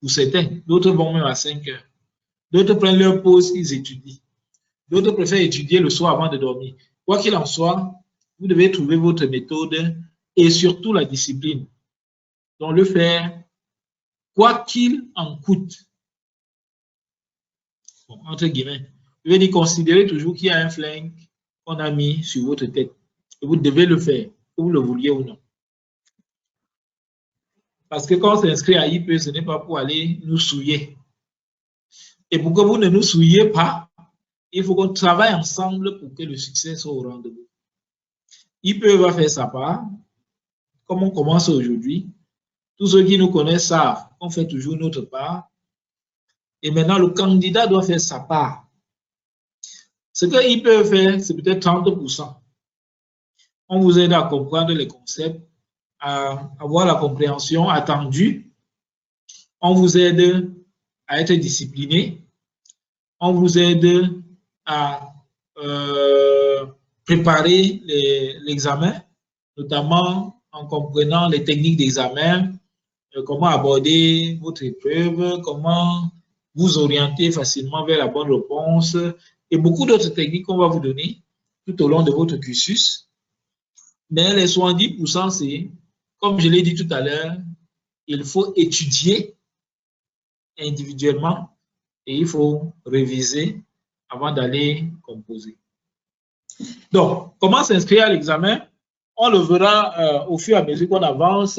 Pour certains, d'autres vont même à 5 heures. D'autres prennent leur pause, ils étudient. D'autres préfèrent étudier le soir avant de dormir. Quoi qu'il en soit, vous devez trouver votre méthode et surtout la discipline. Donc le faire, quoi qu'il en coûte. Bon, entre guillemets. Je vais dire, considérez toujours qu'il y a un flingue qu'on a mis sur votre tête. Et vous devez le faire, que vous le vouliez ou non. Parce que quand on s'inscrit à IP, ce n'est pas pour aller nous souiller. Et pour que vous ne nous souillez pas, il faut qu'on travaille ensemble pour que le succès soit au rendez-vous. IP va faire sa part, comme on commence aujourd'hui. Tous ceux qui nous connaissent savent qu'on fait toujours notre part. Et maintenant, le candidat doit faire sa part. Ce qu'il peut faire, c'est peut-être 30%. On vous aide à comprendre les concepts, à avoir la compréhension attendue. On vous aide à être discipliné. On vous aide à préparer l'examen, notamment en comprenant les techniques d'examen, comment aborder votre épreuve, comment vous orienter facilement vers la bonne réponse et beaucoup d'autres techniques qu'on va vous donner tout au long de votre cursus. Mais les 70%, c'est, comme je l'ai dit tout à l'heure, il faut étudier individuellement et il faut réviser avant d'aller composer. Donc, comment s'inscrire à l'examen? On le verra au fur et à mesure qu'on avance.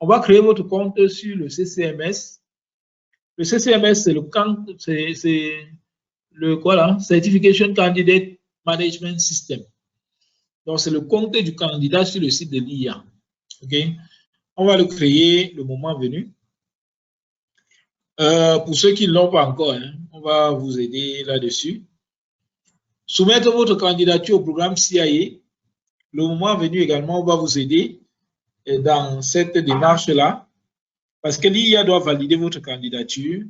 On va créer votre compte sur le CCMS. Le CCMS, c'est le quoi là? Certification Candidate Management System. Donc, c'est le compte du candidat sur le site de l'IA. OK? On va le créer le moment venu. Pour ceux qui ne l'ont pas encore, hein, on va vous aider là-dessus. Soumettre votre candidature au programme CIA. Le moment venu également, on va vous aider dans cette démarche-là, parce que l'IA doit valider votre candidature.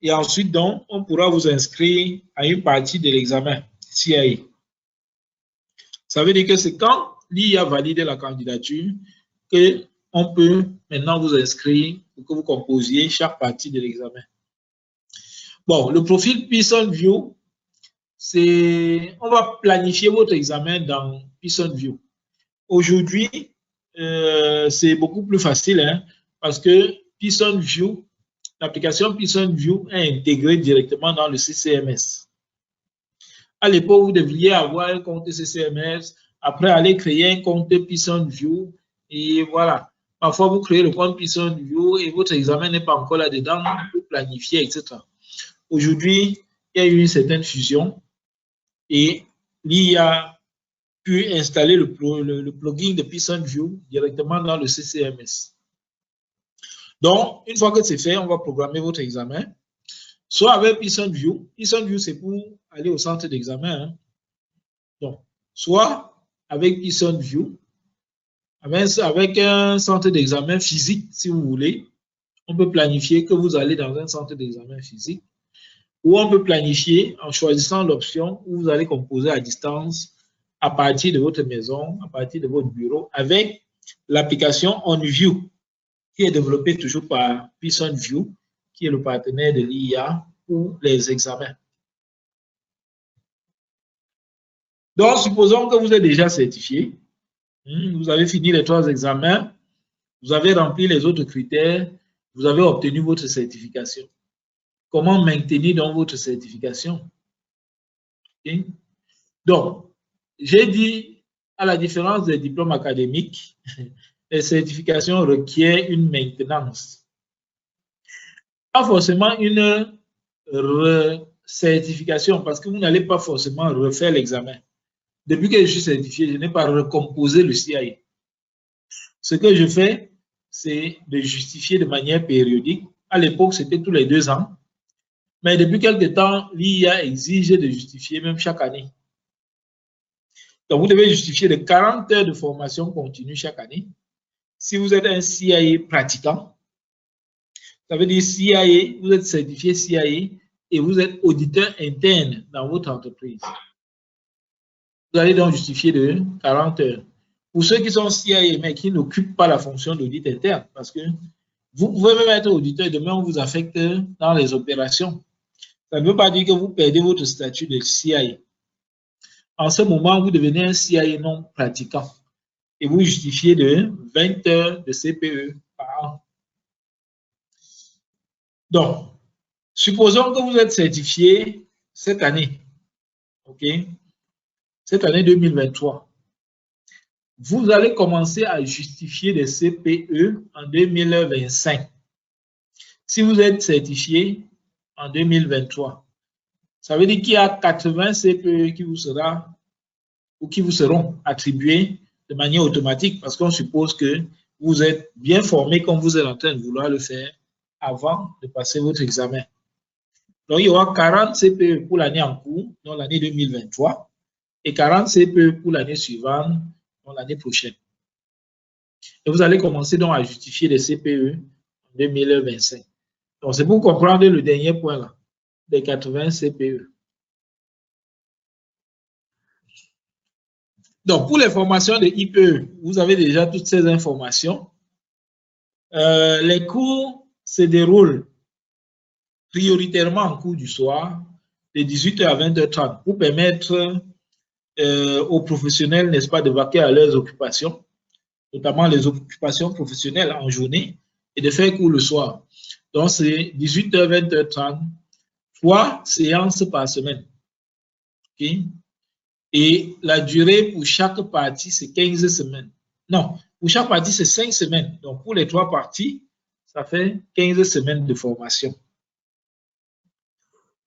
Et ensuite, donc, on pourra vous inscrire à une partie de l'examen CIA. Ça veut dire que c'est quand l'IA valide la candidature qu'on peut maintenant vous inscrire pour que vous composiez chaque partie de l'examen. Bon, le profil Pearson View, on va planifier votre examen dans Pearson View. Aujourd'hui, c'est beaucoup plus facile, hein, parce que Pearson View, l'application Pearson View est intégrée directement dans le CCMS. À l'époque, vous deviez avoir un compte CCMS, après aller créer un compte Pearson View, et voilà. Parfois, vous créez le compte Pearson View et votre examen n'est pas encore là-dedans, vous planifiez, etc. Aujourd'hui, il y a eu une certaine fusion et l'IA a pu installer le plugin de Pearson View directement dans le CCMS. Donc, une fois que c'est fait, on va programmer votre examen. Soit avec Pearson View. Pearson View, c'est pour aller au centre d'examen. Hein. Donc, soit avec Pearson View, avec un centre d'examen physique, si vous voulez. On peut planifier que vous allez dans un centre d'examen physique. Ou on peut planifier en choisissant l'option où vous allez composer à distance à partir de votre maison, à partir de votre bureau, avec l'application OnView, qui est développée toujours par Pearson View, qui est le partenaire de l'IA pour les examens. Donc, supposons que vous êtes déjà certifié, vous avez fini les 3 examens, vous avez rempli les autres critères, vous avez obtenu votre certification. Comment maintenir donc votre certification? Okay. Donc, j'ai dit, à la différence des diplômes académiques, les certifications requièrent une maintenance. Pas forcément une certification, parce que vous n'allez pas forcément refaire l'examen. Depuis que je suis certifié, je n'ai pas recomposé le CIA. Ce que je fais, c'est de justifier de manière périodique. À l'époque, c'était tous les 2 ans. Mais depuis quelque temps, l'IA exige de justifier même chaque année. Donc, vous devez justifier de 40 heures de formation continue chaque année. Si vous êtes un CIA pratiquant, ça veut dire CIA, vous êtes certifié CIA et vous êtes auditeur interne dans votre entreprise. Vous allez donc justifier de 40 heures. Pour ceux qui sont CIA mais qui n'occupent pas la fonction d'audit interne, parce que vous pouvez même être auditeur et demain on vous affecte dans les opérations. Ça ne veut pas dire que vous perdez votre statut de CIA. En ce moment, vous devenez un CIA non pratiquant et vous justifiez de 20 heures de CPE par an. Donc, supposons que vous êtes certifié cette année, ok? Cette année 2023. Vous allez commencer à justifier des CPE en 2025. Si vous êtes certifié en 2023, ça veut dire qu'il y a 80 CPE qui vous seront attribués de manière automatique parce qu'on suppose que vous êtes bien formé comme vous êtes en train de vouloir le faire avant de passer votre examen. Donc, il y aura 40 CPE pour l'année en cours, donc l'année 2023, et 40 CPE pour l'année suivante, donc l'année prochaine. Et vous allez commencer donc à justifier les CPE en 2025. Donc, c'est pour comprendre le dernier point là, des 80 CPE. Donc, pour les formations de IPE, vous avez déjà toutes ces informations. Les cours se déroulent prioritairement en cours du soir, de 18h à 20h30, pour permettre aux professionnels, n'est-ce pas, de vaquer à leurs occupations, notamment les occupations professionnelles en journée, et de faire cours le soir. Donc, c'est 18h, 20h30, 3 séances par semaine. Okay? Et la durée pour chaque partie, c'est 15 semaines. Non, pour chaque partie, c'est 5 semaines. Donc, pour les 3 parties, ça fait 15 semaines de formation.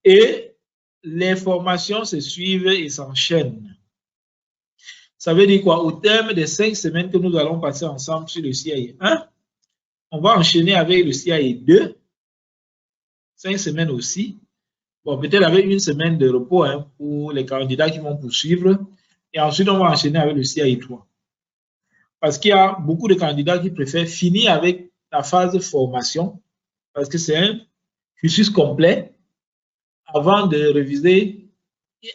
Et les formations se suivent et s'enchaînent. Ça veut dire quoi? Au terme des 5 semaines que nous allons passer ensemble sur le CIA 1, on va enchaîner avec le CIA 2, 5 semaines aussi. Bon, peut-être avec une semaine de repos hein, pour les candidats qui vont poursuivre. Et ensuite, on va enchaîner avec le CIA 3. Parce qu'il y a beaucoup de candidats qui préfèrent finir avec la phase de formation, parce que c'est un cursus complet, avant de réviser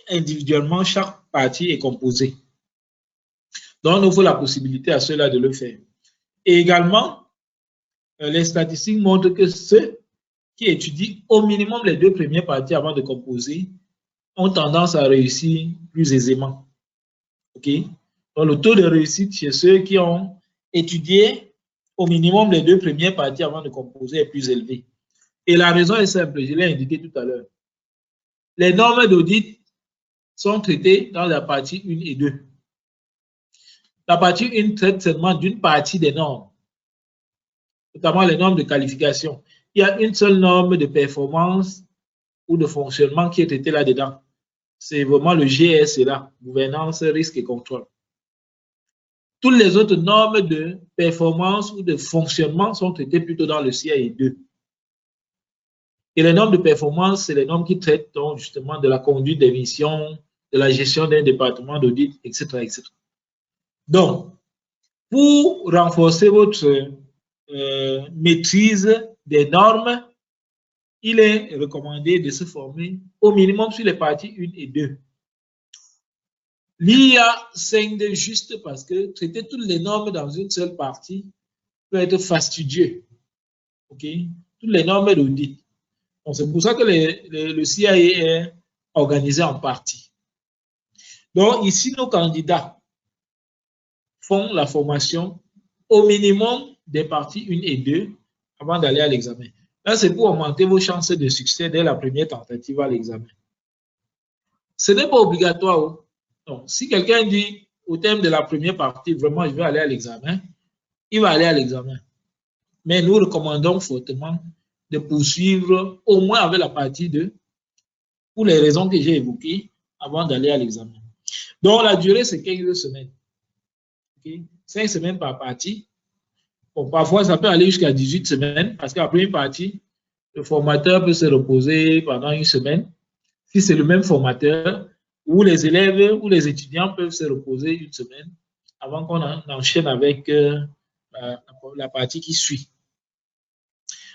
individuellement chaque partie est composée. Donc, on offre la possibilité à ceux-là de le faire. Et également, les statistiques montrent que ceux qui étudient au minimum les 2 premières parties avant de composer ont tendance à réussir plus aisément. Okay? Donc, le taux de réussite chez ceux qui ont étudié au minimum les 2 premières parties avant de composer est plus élevé. Et la raison est simple, je l'ai indiqué tout à l'heure. Les normes d'audit sont traitées dans la partie 1 et 2. La partie 1 traite seulement d'une partie des normes, notamment les normes de qualification. Il y a une seule norme de performance ou de fonctionnement qui est traitée là-dedans. C'est vraiment le GSE-là, gouvernance, risque et contrôle. Toutes les autres normes de performance ou de fonctionnement sont traitées plutôt dans le CIA 2. Et les normes de performance, c'est les normes qui traitent donc justement de la conduite des missions, de la gestion d'un département d'audit, etc., etc. Donc, pour renforcer votre maîtrise des normes, il est recommandé de se former au minimum sur les parties 1 et 2. L'IA scinde juste parce que traiter toutes les normes dans une seule partie peut être fastidieux. Okay? Toutes les normes d'audit. C'est pour ça que le CIA est organisé en parties. Donc, ici, nos candidats font la formation au minimum des parties 1 et 2 avant d'aller à l'examen. Là, c'est pour augmenter vos chances de succès dès la première tentative à l'examen. Ce n'est pas obligatoire. Donc, si quelqu'un dit au terme de la première partie, vraiment, je vais aller à l'examen, il va aller à l'examen. Mais nous recommandons fortement de poursuivre au moins avec la partie 2 pour les raisons que j'ai évoquées avant d'aller à l'examen. Donc, la durée, c'est 15 semaines. Okay? 5 semaines par partie. Bon, parfois, ça peut aller jusqu'à 18 semaines parce qu'à la première partie, le formateur peut se reposer pendant 1 semaine. Si c'est le même formateur, ou les élèves ou les étudiants peuvent se reposer 1 semaine avant qu'on enchaîne avec la partie qui suit.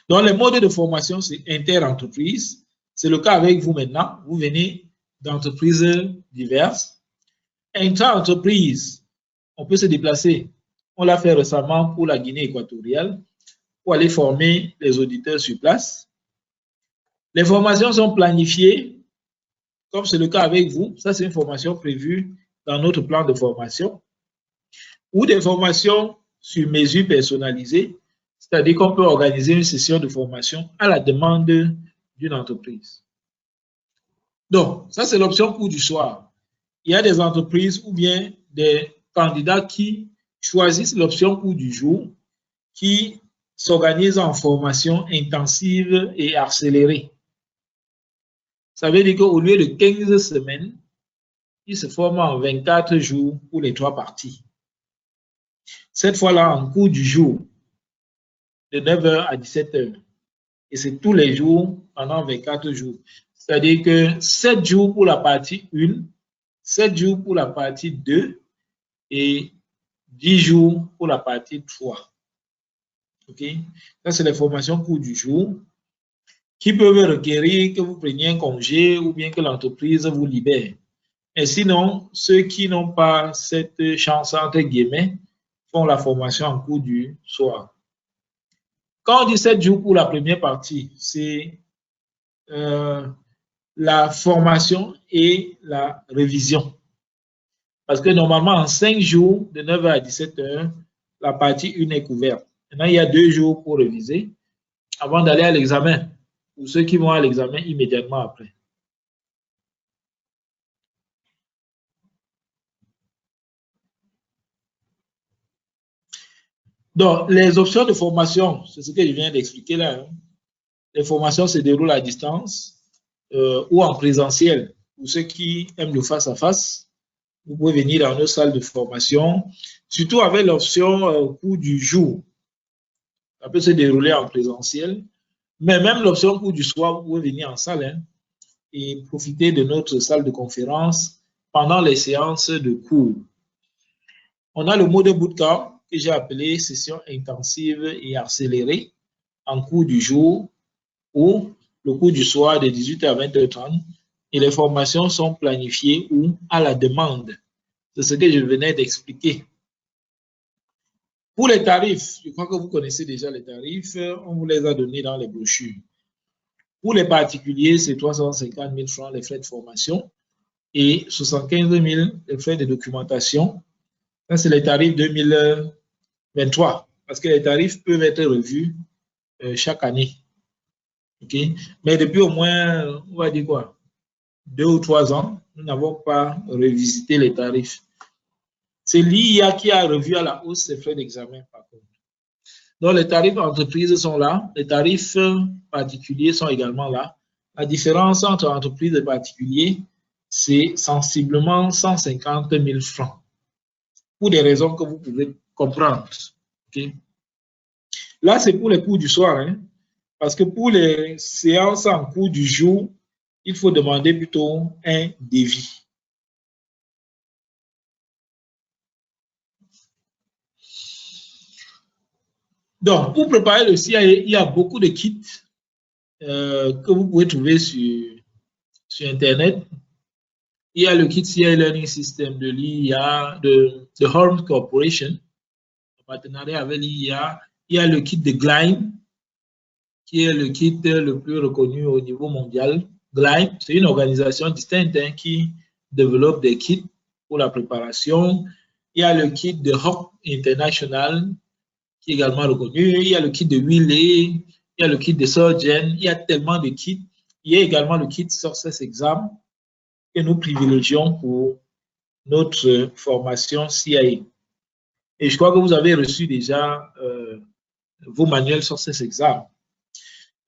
Donc, les modes de formation, c'est inter-entreprise. C'est le cas avec vous maintenant. Vous venez d'entreprises diverses. Intra-entreprise, on peut se déplacer. On l'a fait récemment pour la Guinée équatoriale pour aller former les auditeurs sur place. Les formations sont planifiées, comme c'est le cas avec vous. Ça, c'est une formation prévue dans notre plan de formation. Ou des formations sur mesure personnalisées, c'est-à-dire qu'on peut organiser une session de formation à la demande d'une entreprise. Donc, ça, c'est l'option cours du soir. Il y a des entreprises ou bien des candidats qui choisissent l'option cours du jour, qui s'organisent en formation intensive et accélérée. Ça veut dire qu'au lieu de 15 semaines, ils se forment en 24 jours pour les 3 parties. Cette fois-là, en cours du jour, de 9h à 17h. Et c'est tous les jours pendant 24 jours. C'est-à-dire que 7 jours pour la partie 1, 7 jours pour la partie 2 et 10 jours pour la partie 3. OK? Ça, c'est les formations cours du jour qui peuvent requérir que vous preniez un congé ou bien que l'entreprise vous libère. Et sinon, ceux qui n'ont pas cette chance, entre guillemets, font la formation en cours du soir. Quand on dit 7 jours pour la première partie, c'est la formation et la révision. Parce que normalement, en 5 jours, de 9h à 17h, la partie 1 est couverte. Maintenant, il y a 2 jours pour réviser avant d'aller à l'examen, pour ceux qui vont à l'examen immédiatement après. Donc, les options de formation, c'est ce que je viens d'expliquer là. Hein. Les formations se déroulent à distance ou en présentiel. Pour ceux qui aiment le face-à-face, vous pouvez venir dans nos salles de formation, surtout avec l'option cours du jour. Ça peut se dérouler en présentiel, mais même l'option cours du soir, vous pouvez venir en salle hein, et profiter de notre salle de conférence pendant les séances de cours. On a le mode bootcamp que j'ai appelé session intensive et accélérée en cours du jour ou le cours du soir de 18h à 20h30 et les formations sont planifiées ou à la demande. C'est ce que je venais d'expliquer. Pour les tarifs, je crois que vous connaissez déjà les tarifs, on vous les a donnés dans les brochures. Pour les particuliers, c'est 350 000 francs les frais de formation et 75 000 les frais de documentation. Ça, c'est les tarifs 2023, parce que les tarifs peuvent être revus chaque année. Okay? Mais depuis au moins, on va dire quoi, 2 ou 3 ans, nous n'avons pas revisité les tarifs. C'est l'IA qui a revu à la hausse ces frais d'examen, par contre. Donc, les tarifs entreprises sont là, les tarifs particuliers sont également là. La différence entre entreprises et particuliers, c'est sensiblement 150 000 francs. Pour des raisons que vous pouvez comprendre. Okay? Là, c'est pour les cours du soir, hein, parce que pour les séances en cours du jour, il faut demander plutôt un devis. Donc, pour préparer le CIA, il y a beaucoup de kits que vous pouvez trouver sur Internet. Il y a le kit CIA Learning System de l'IA, de Holmes Corporation, en partenariat avec l'IA. Il y a le kit de Gleim, qui est le kit le plus reconnu au niveau mondial. Gleim, c'est une organisation distincte hein, qui développe des kits pour la préparation. Il y a le kit de Hawk International, qui est également reconnu. Il y a le kit de Wiley, il y a le kit de Surgeon, il y a tellement de kits. Il y a également le kit Success Exam que nous privilégions pour notre formation CIA. Et je crois que vous avez reçu déjà vos manuels Success Exam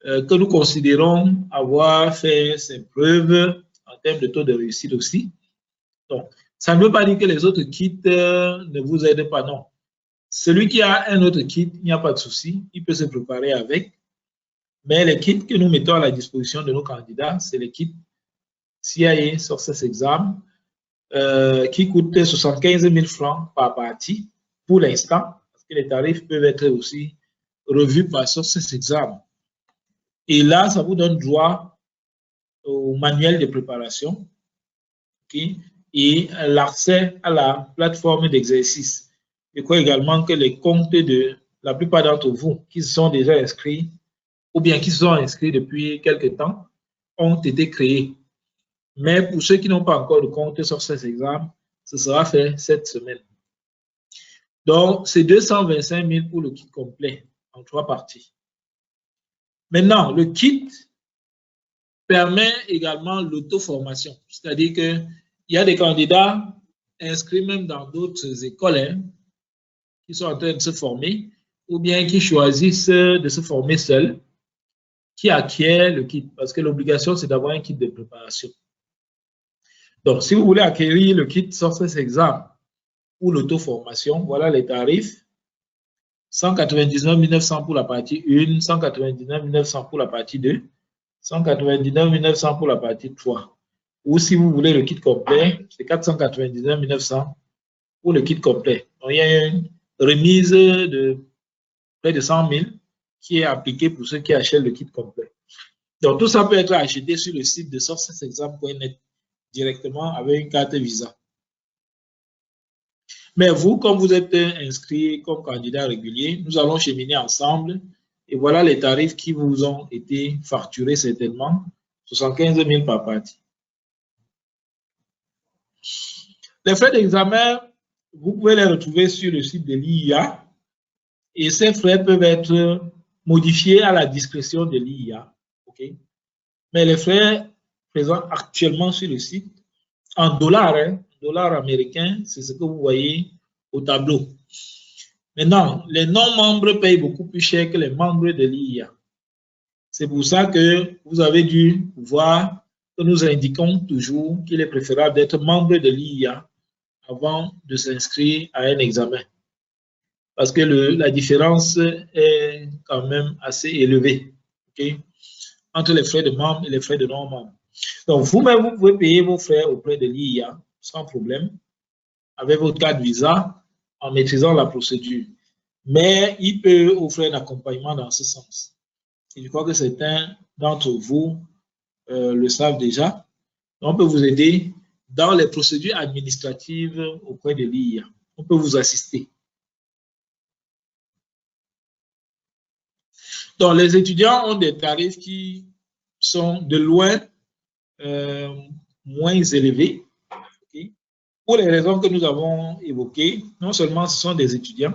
que nous considérons avoir fait ses preuves en termes de taux de réussite aussi. Donc, ça ne veut pas dire que les autres kits ne vous aident pas, non. Celui qui a un autre kit, il n'y a pas de souci, il peut se préparer avec. Mais les kits que nous mettons à la disposition de nos candidats, c'est les kits CIA Success Exam qui coûtent 75 000 francs par partie pour l'instant, parce que les tarifs peuvent être aussi revus par Success Exam. Et là, ça vous donne droit au manuel de préparation okay, et l'accès à la plateforme d'exercice. Je crois également que les comptes de la plupart d'entre vous qui se sont déjà inscrits ou bien qui se sont inscrits depuis quelque temps ont été créés. Mais pour ceux qui n'ont pas encore de compte sur ces examens, ce sera fait cette semaine. Donc, c'est 225 000 pour le kit complet en 3 parties. Maintenant, le kit permet également l'auto-formation. C'est-à-dire qu'il y a des candidats inscrits même dans d'autres écoles hein, qui sont en train de se former ou bien qui choisissent de se former seuls, qui acquièrent le kit. Parce que l'obligation, c'est d'avoir un kit de préparation. Donc, si vous voulez acquérir le kit Success Exam ou l'auto-formation, voilà les tarifs. 199 900 pour la partie 1, 199 900 pour la partie 2, 199 900 pour la partie 3. Ou si vous voulez le kit complet, c'est 499 900 pour le kit complet. Donc, il y a une remise de près de 100 000 qui est appliquée pour ceux qui achètent le kit complet. Donc, tout ça peut être acheté sur le site de successexam.net directement avec une carte Visa. Mais vous, comme vous êtes inscrit comme candidat régulier, nous allons cheminer ensemble et voilà les tarifs qui vous ont été facturés certainement, 75 000 par partie. Les frais d'examen, vous pouvez les retrouver sur le site de l'IIA et ces frais peuvent être modifiés à la discrétion de l'IIA. Okay? Mais les frais présents actuellement sur le site, en dollars, dollars américains, c'est ce que vous voyez au tableau. Maintenant, les non-membres payent beaucoup plus cher que les membres de l'IIA. C'est pour ça que vous avez dû voir que nous indiquons toujours qu'il est préférable d'être membre de l'IIA avant de s'inscrire à un examen. Parce que la différence est quand même assez élevée, okay, entre les frais de membres et les frais de non-membres. Donc, vous-même, vous pouvez payer vos frais auprès de l'IIA sans problème, avec votre carte Visa, en maîtrisant la procédure. Mais il peut offrir un accompagnement dans ce sens. Et je crois que certains d'entre vous le savent déjà. On peut vous aider dans les procédures administratives auprès de l'IIA. On peut vous assister. Donc, les étudiants ont des tarifs qui sont de loin moins élevés. Okay? Pour les raisons que nous avons évoquées, non seulement ce sont des étudiants,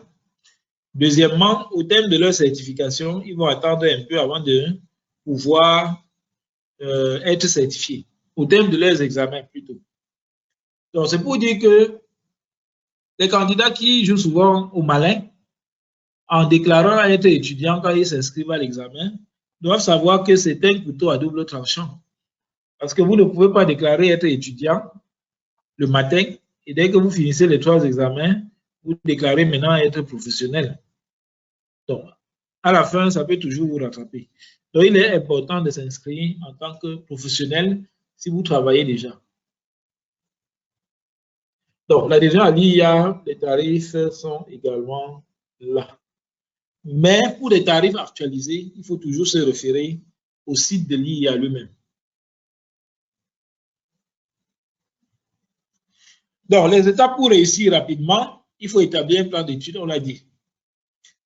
deuxièmement, au terme de leur certification, ils vont attendre un peu avant de pouvoir être certifiés, au terme de leurs examens plutôt. Donc, c'est pour dire que les candidats qui jouent souvent au malin, en déclarant être étudiants quand ils s'inscrivent à l'examen, doivent savoir que c'est un couteau à double tranchant. Parce que vous ne pouvez pas déclarer être étudiant le matin et dès que vous finissez les 3 examens, vous déclarez maintenant être professionnel. Donc, à la fin, ça peut toujours vous rattraper. Donc, il est important de s'inscrire en tant que professionnel si vous travaillez déjà. Donc, l'adhésion à l'IIA, les tarifs sont également là. Mais pour les tarifs actualisés, il faut toujours se référer au site de l'IIA lui-même. Donc, les étapes pour réussir rapidement, il faut établir un plan d'études, on l'a dit.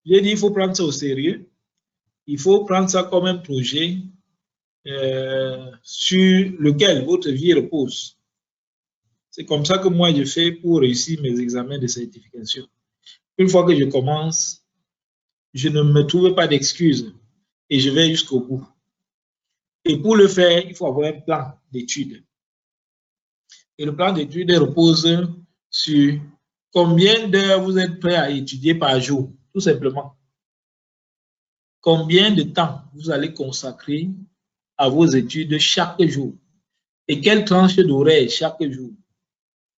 J'ai dit, il faut prendre ça au sérieux. Il faut prendre ça comme un projet sur lequel votre vie repose. C'est comme ça que moi, je fais pour réussir mes examens de certification. Une fois que je commence, je ne me trouve pas d'excuses et je vais jusqu'au bout. Et pour le faire, il faut avoir un plan d'études. Et le plan d'études repose sur combien d'heures vous êtes prêt à étudier par jour, tout simplement. Combien de temps vous allez consacrer à vos études chaque jour et quelle tranche d'horaire chaque jour.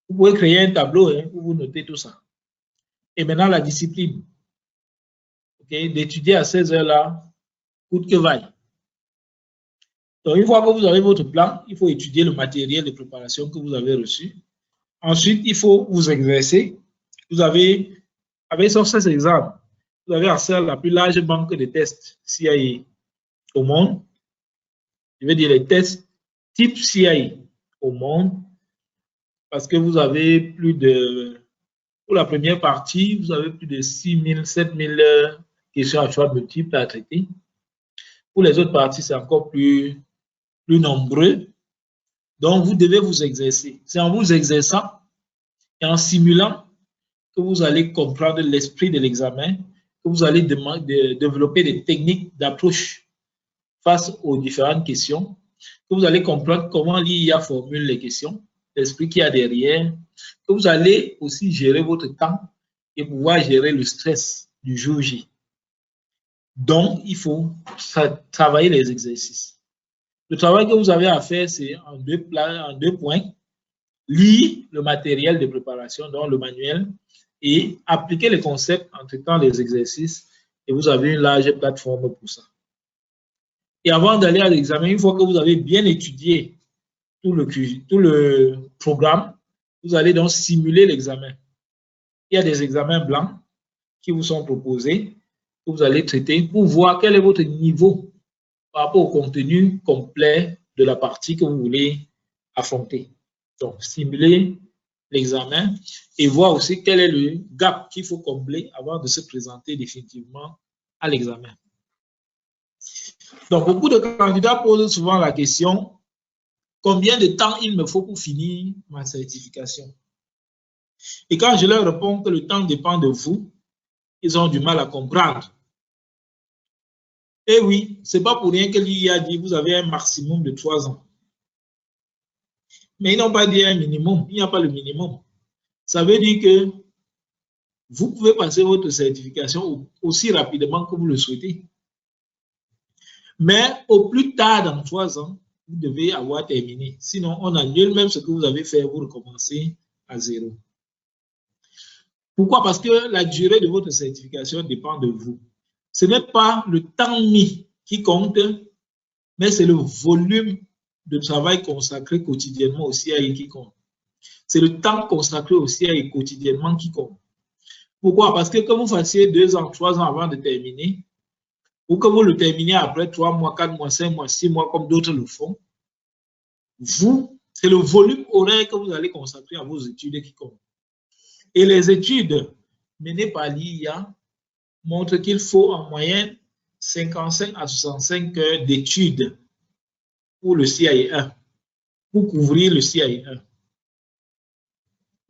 Vous pouvez créer un tableau où vous notez tout ça. Et maintenant, la discipline. Okay, d'étudier à ces heures-là, coûte que vaille. Donc, une fois que vous avez votre plan, il faut étudier le matériel de préparation que vous avez reçu. Ensuite, il faut vous exercer. Vous avez, avec ces exemples, vous avez accès à la plus large banque de tests CIA au monde. Je veux dire les tests type CIA au monde, parce que vous avez plus de, pour la première partie, vous avez plus de 6 000, 7 000 questions à choix multiples à traiter. Pour les autres parties, c'est encore plus nombreux. Donc, vous devez vous exercer. C'est en vous exerçant et en simulant que vous allez comprendre l'esprit de l'examen, que vous allez développer des techniques d'approche face aux différentes questions, que vous allez comprendre comment l'IA formule les questions, l'esprit qu'il y a derrière, que vous allez aussi gérer votre temps et pouvoir gérer le stress du jour J. Donc, il faut travailler les exercices. Le travail que vous avez à faire, c'est en deux points. Lire le matériel de préparation, donc le manuel, et appliquez les concepts en traitant les exercices et vous avez une large plateforme pour ça. Et avant d'aller à l'examen, une fois que vous avez bien étudié tout le programme, vous allez donc simuler l'examen. Il y a des examens blancs qui vous sont proposés, que vous allez traiter pour voir quel est votre niveau par rapport au contenu complet de la partie que vous voulez affronter. Donc, simuler l'examen et voir aussi quel est le gap qu'il faut combler avant de se présenter définitivement à l'examen. Donc, beaucoup de candidats posent souvent la question, combien de temps il me faut pour finir ma certification? Et quand je leur réponds que le temps dépend de vous, ils ont du mal à comprendre. Et oui, ce n'est pas pour rien que l'IA dit vous avez un maximum de 3 ans. Mais ils n'ont pas dit un minimum, il n'y a pas le minimum. Ça veut dire que vous pouvez passer votre certification aussi rapidement que vous le souhaitez. Mais au plus tard, dans 3 ans, vous devez avoir terminé. Sinon, on annule même ce que vous avez fait, vous recommencez à zéro. Pourquoi? Parce que la durée de votre certification dépend de vous. Ce n'est pas le temps mis qui compte, mais c'est le volume de travail consacré quotidiennement au CAI qui compte. C'est le temps consacré au CAI quotidiennement qui compte. Pourquoi? Parce que quand vous fassiez 2 ans, 3 ans avant de terminer, ou que vous le terminez après 3 mois, 4 mois, 5 mois, 6 mois, comme d'autres le font, c'est le volume horaire que vous allez consacrer à vos études qui compte. Et les études menées par l'IA montrent qu'il faut en moyenne 55 à 65 heures d'études pour le CAI 1, pour couvrir le CAI 1.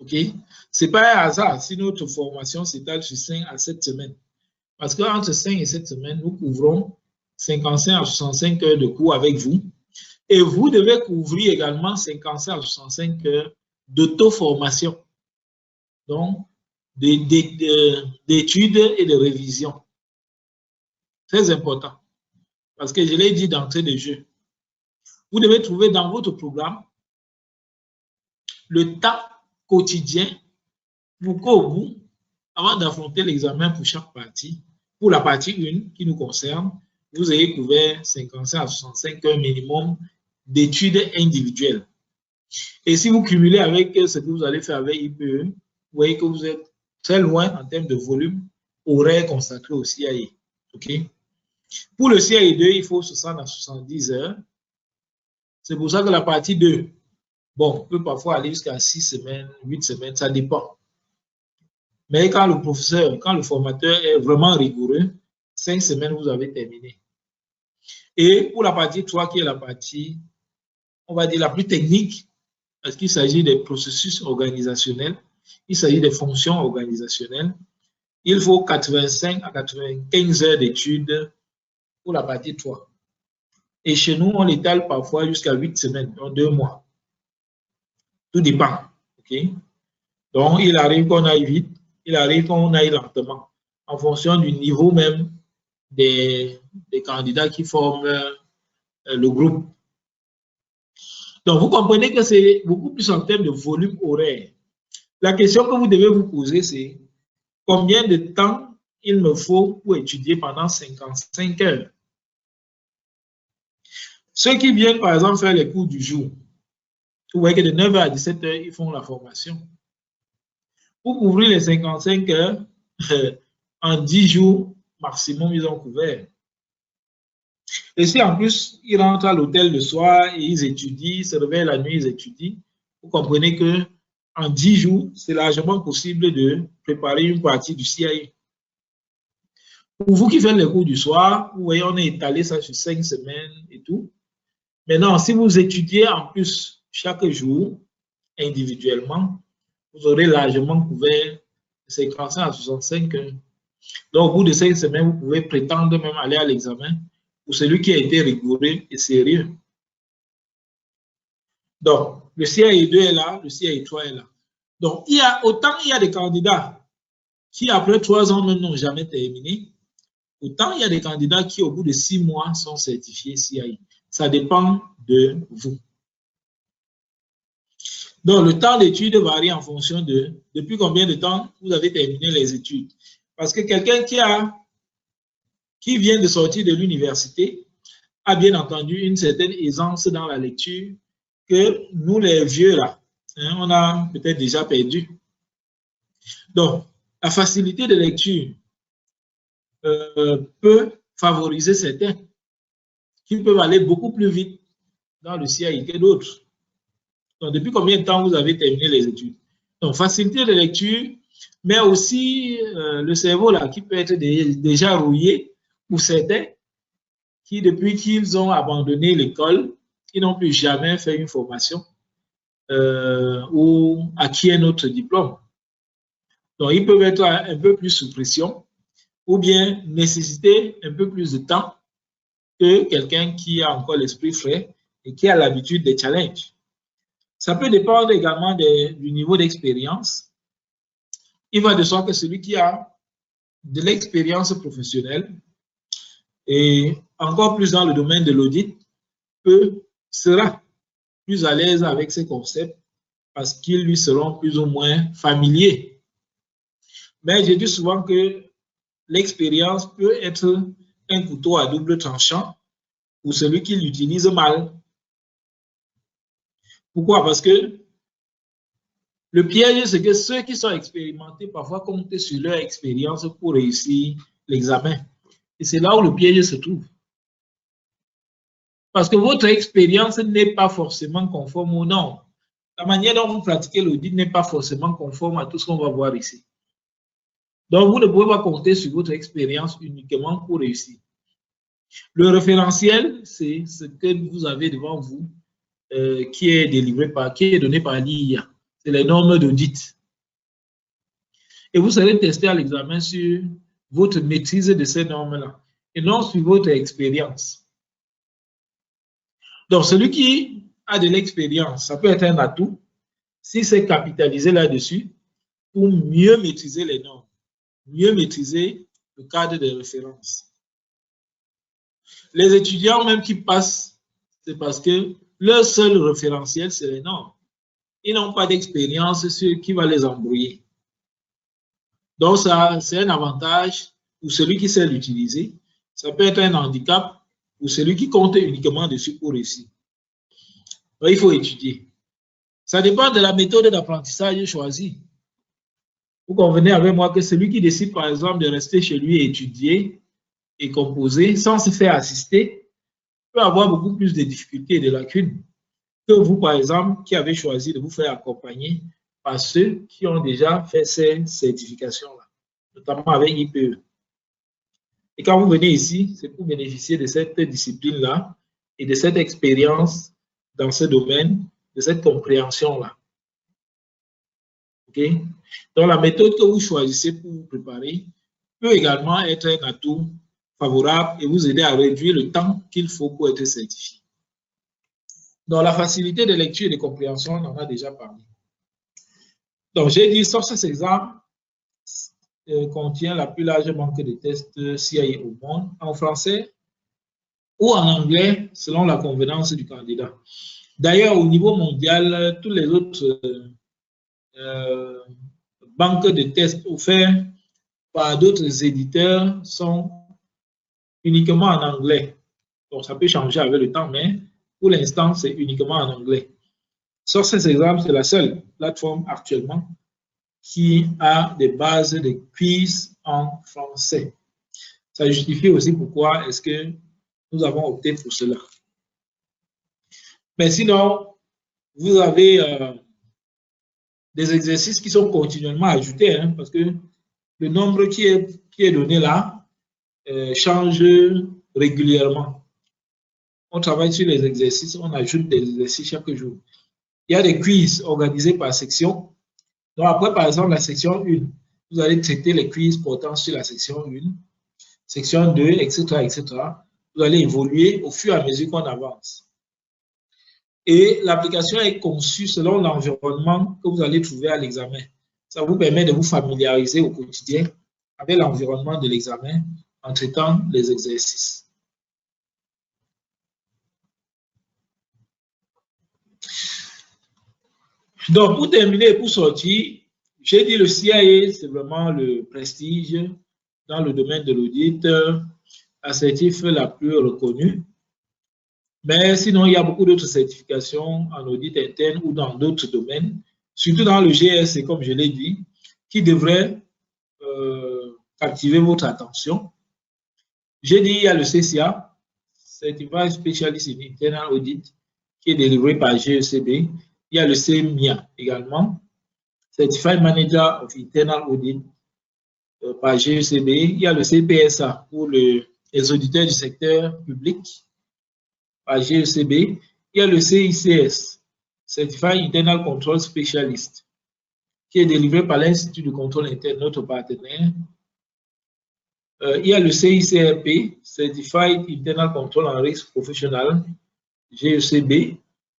OK? Ce n'est pas un hasard si notre formation s'étale sur 5 à 7 semaines. Parce qu'entre 5 et 7 semaines, nous couvrons 55 à 65 heures de cours avec vous. Et vous devez couvrir également 55 à 65 heures d'auto-formation. Donc, d'études et de révision. Très important. Parce que je l'ai dit d'entrée de jeu. Vous devez trouver dans votre programme le temps quotidien pour qu'au bout, avant d'affronter l'examen pour chaque partie, pour la partie 1 qui nous concerne, vous ayez couvert 55 à 65 heures minimum d'études individuelles. Et si vous cumulez avec ce que vous allez faire avec IPE, vous voyez que vous êtes très loin en termes de volume horaire consacré au CAI. Okay? Pour le CAI 2, il faut 60 à 70 heures. C'est pour ça que la partie 2, bon, peut parfois aller jusqu'à 6 semaines, 8 semaines, ça dépend. Mais quand le professeur, quand le formateur est vraiment rigoureux, 5 semaines, vous avez terminé. Et pour la partie 3, qui est la partie, on va dire, la plus technique, parce qu'il s'agit des processus organisationnels, il s'agit des fonctions organisationnelles, il faut 85 à 95 heures d'études pour la partie 3. Et chez nous, on l'étale parfois jusqu'à 8 semaines, donc 2 mois. Tout dépend. Okay? Donc, il arrive qu'on aille vite, il arrive qu'on aille lentement, en fonction du niveau même des candidats qui forment le groupe. Donc, vous comprenez que c'est beaucoup plus en termes de volume horaire. La question que vous devez vous poser, c'est combien de temps il me faut pour étudier pendant 55 heures? Ceux qui viennent, par exemple, faire les cours du jour, vous voyez que de 9h à 17h, ils font la formation. Pour couvrir les 55 heures, en 10 jours maximum, ils ont couvert. Et si en plus, ils rentrent à l'hôtel le soir et ils étudient, ils se réveillent la nuit, ils étudient, vous comprenez que en 10 jours, c'est largement possible de préparer une partie du CAI. Pour vous qui faites les cours du soir, vous voyez, on a étalé ça sur 5 semaines et tout. Maintenant, si vous étudiez en plus chaque jour, individuellement, vous aurez largement couvert 55 à 65 heures. Donc, au bout de 5 semaines, vous pouvez prétendre même aller à l'examen pour celui qui a été rigoureux et sérieux. Donc, le CAI 2 est là, le CAI 3 est là. Donc, il y a des candidats qui, après 3 ans, même n'ont jamais terminé. Autant il y a des candidats qui, au bout de 6 mois, sont certifiés CAI. Ça dépend de vous. Donc, le temps d'étude varie en fonction de depuis combien de temps vous avez terminé les études. Parce que quelqu'un qui vient de sortir de l'université a bien entendu une certaine aisance dans la lecture que nous, les vieux, là, hein, on a peut-être déjà perdu. Donc, la facilité de lecture peut favoriser certains qui peuvent aller beaucoup plus vite dans le CAI que d'autres. Donc, depuis combien de temps vous avez terminé les études? Donc, facilité de lecture, mais aussi le cerveau là, qui peut être déjà rouillé pour certains qui, depuis qu'ils ont abandonné l'école, ils n'ont plus jamais fait une formation ou acquis un autre diplôme. Donc, ils peuvent être un peu plus sous pression ou bien nécessiter un peu plus de temps que quelqu'un qui a encore l'esprit frais et qui a l'habitude des challenges. Ça peut dépendre également du niveau d'expérience. Il va de soi que celui qui a de l'expérience professionnelle et encore plus dans le domaine de l'audit sera plus à l'aise avec ces concepts parce qu'ils lui seront plus ou moins familiers. Mais je dis souvent que l'expérience peut être un couteau à double tranchant pour celui qui l'utilise mal. Pourquoi? Parce que le piège, c'est que ceux qui sont expérimentés parfois comptent sur leur expérience pour réussir l'examen. Et c'est là où le piège se trouve. Parce que votre expérience n'est pas forcément conforme aux normes. La manière dont vous pratiquez l'audit n'est pas forcément conforme à tout ce qu'on va voir ici. Donc, vous ne pouvez pas compter sur votre expérience uniquement pour réussir. Le référentiel, c'est ce que vous avez devant vous, qui est donné par l'IA. C'est les normes d'audit. Et vous serez testé à l'examen sur votre maîtrise de ces normes-là et non sur votre expérience. Donc, celui qui a de l'expérience, ça peut être un atout si c'est capitalisé là-dessus pour mieux maîtriser les normes, mieux maîtriser le cadre de référence. Les étudiants même qui passent, c'est parce que leur seul référentiel, c'est les normes. Ils n'ont pas d'expérience sur qui va les embrouiller. Donc, ça, c'est un avantage pour celui qui sait l'utiliser. Ça peut être un handicap pour celui qui compte uniquement dessus pour réussir. Donc, il faut étudier. Ça dépend de la méthode d'apprentissage choisie. Vous convenez avec moi que celui qui décide, par exemple, de rester chez lui et étudier et composer sans se faire assister peut avoir beaucoup plus de difficultés et de lacunes que vous, par exemple, qui avez choisi de vous faire accompagner par ceux qui ont déjà fait ces certifications-là, notamment avec IPE. Et quand vous venez ici, c'est pour bénéficier de cette discipline-là et de cette expérience dans ce domaine, de cette compréhension-là. OK? Donc, la méthode que vous choisissez pour vous préparer peut également être un atout favorable et vous aider à réduire le temps qu'il faut pour être certifié. Donc, la facilité de lecture et de compréhension, on en a déjà parlé. Donc, j'ai dit, Success Exam contient la plus large banque de tests CIA au monde, en français ou en anglais, selon la convenance du candidat. D'ailleurs, au niveau mondial, tous les autres banques de tests offertes par d'autres éditeurs sont uniquement en anglais. Donc, ça peut changer avec le temps, mais pour l'instant, c'est uniquement en anglais. Success Exam, c'est la seule plateforme actuellement qui a des bases de quiz en français. Ça justifie aussi pourquoi est-ce que nous avons opté pour cela. Mais sinon, vous avez des exercices qui sont continuellement ajoutés, hein, parce que le nombre qui est donné là change régulièrement. On travaille sur les exercices, on ajoute des exercices chaque jour. Il y a des quiz organisés par section. Donc après, par exemple, la section 1, vous allez traiter les quiz portant sur la section 1, section 2, etc., etc. Vous allez évoluer au fur et à mesure qu'on avance. Et l'application est conçue selon l'environnement que vous allez trouver à l'examen. Ça vous permet de vous familiariser au quotidien avec l'environnement de l'examen en traitant les exercices. Donc, pour terminer et pour sortir, j'ai dit le CIA, c'est vraiment le prestige dans le domaine de l'audit assertif la plus reconnue. Mais sinon, il y a beaucoup d'autres certifications en audit interne ou dans d'autres domaines, surtout dans le GRC, comme je l'ai dit, qui devraient captiver votre attention. J'ai dit, il y a le CCA, Certified Specialist in Internal Audit, qui est délivré par GECB. Il y a le CMIA également, Certified Manager of Internal Audit par GECB. Il y a le CPSA pour les auditeurs du secteur public par GECB. Il y a le CICS, Certified Internal Control Specialist, qui est délivré par l'Institut de contrôle interne, notre partenaire. Il y a le CICRP, Certified Internal Control and Risk Professional, GECB.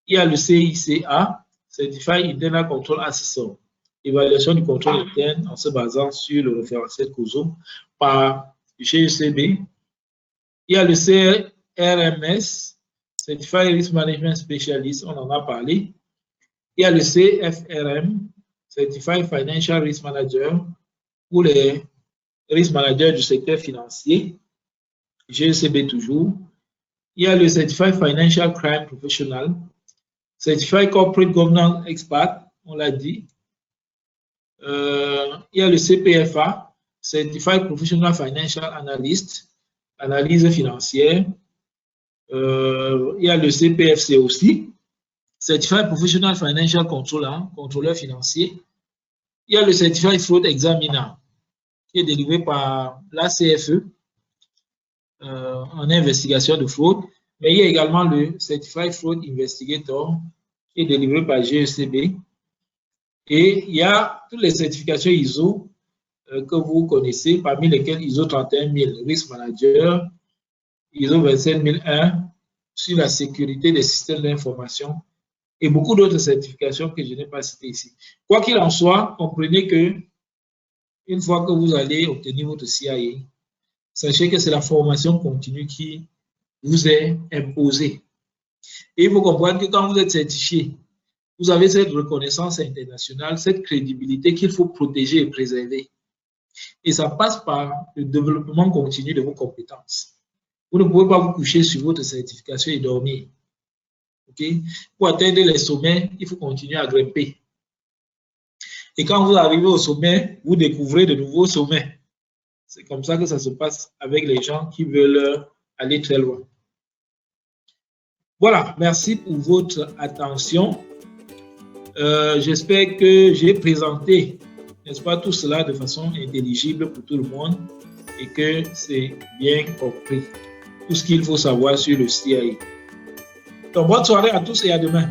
Il y a le CICA, Certified Internal Control Assessor, évaluation du contrôle interne en se basant sur le référentiel COSO par GECB. Il y a le CRMS, Certified Risk Management Specialist, on en a parlé. Il y a le CFRM, Certified Financial Risk Manager, pour les risk managers du secteur financier, GECB toujours. Il y a le Certified Financial Crime Professional, Certified Corporate Governance Expert, on l'a dit. Il y a le CPFA, Certified Professional Financial Analyst, analyse financière. Il y a le CPFC aussi, Certified Professional Financial Controller, contrôleur financier. Il y a le Certified Fraud Examiner, qui est délivré par la CFE en investigation de fraude. Mais il y a également le Certified Fraud Investigator, qui est délivré par GECB. Et il y a toutes les certifications ISO que vous connaissez, parmi lesquelles ISO 31000 Risk Manager, ISO 27001 sur la sécurité des systèmes d'information et beaucoup d'autres certifications que je n'ai pas citées ici. Quoi qu'il en soit, comprenez que une fois que vous allez obtenir votre CIA, sachez que c'est la formation continue qui vous est imposée. Et il faut comprendre que quand vous êtes certifié, vous avez cette reconnaissance internationale, cette crédibilité qu'il faut protéger et préserver. Et ça passe par le développement continu de vos compétences. Vous ne pouvez pas vous coucher sur votre certification et dormir. Okay? Pour atteindre les sommets, il faut continuer à grimper. Et quand vous arrivez au sommet, vous découvrez de nouveaux sommets. C'est comme ça que ça se passe avec les gens qui veulent aller très loin. Voilà, merci pour votre attention. J'espère que j'ai présenté, n'est-ce pas, tout cela de façon intelligible pour tout le monde et que c'est bien compris. Tout ce qu'il faut savoir sur le CIA. Donc, bonne soirée à tous et à demain.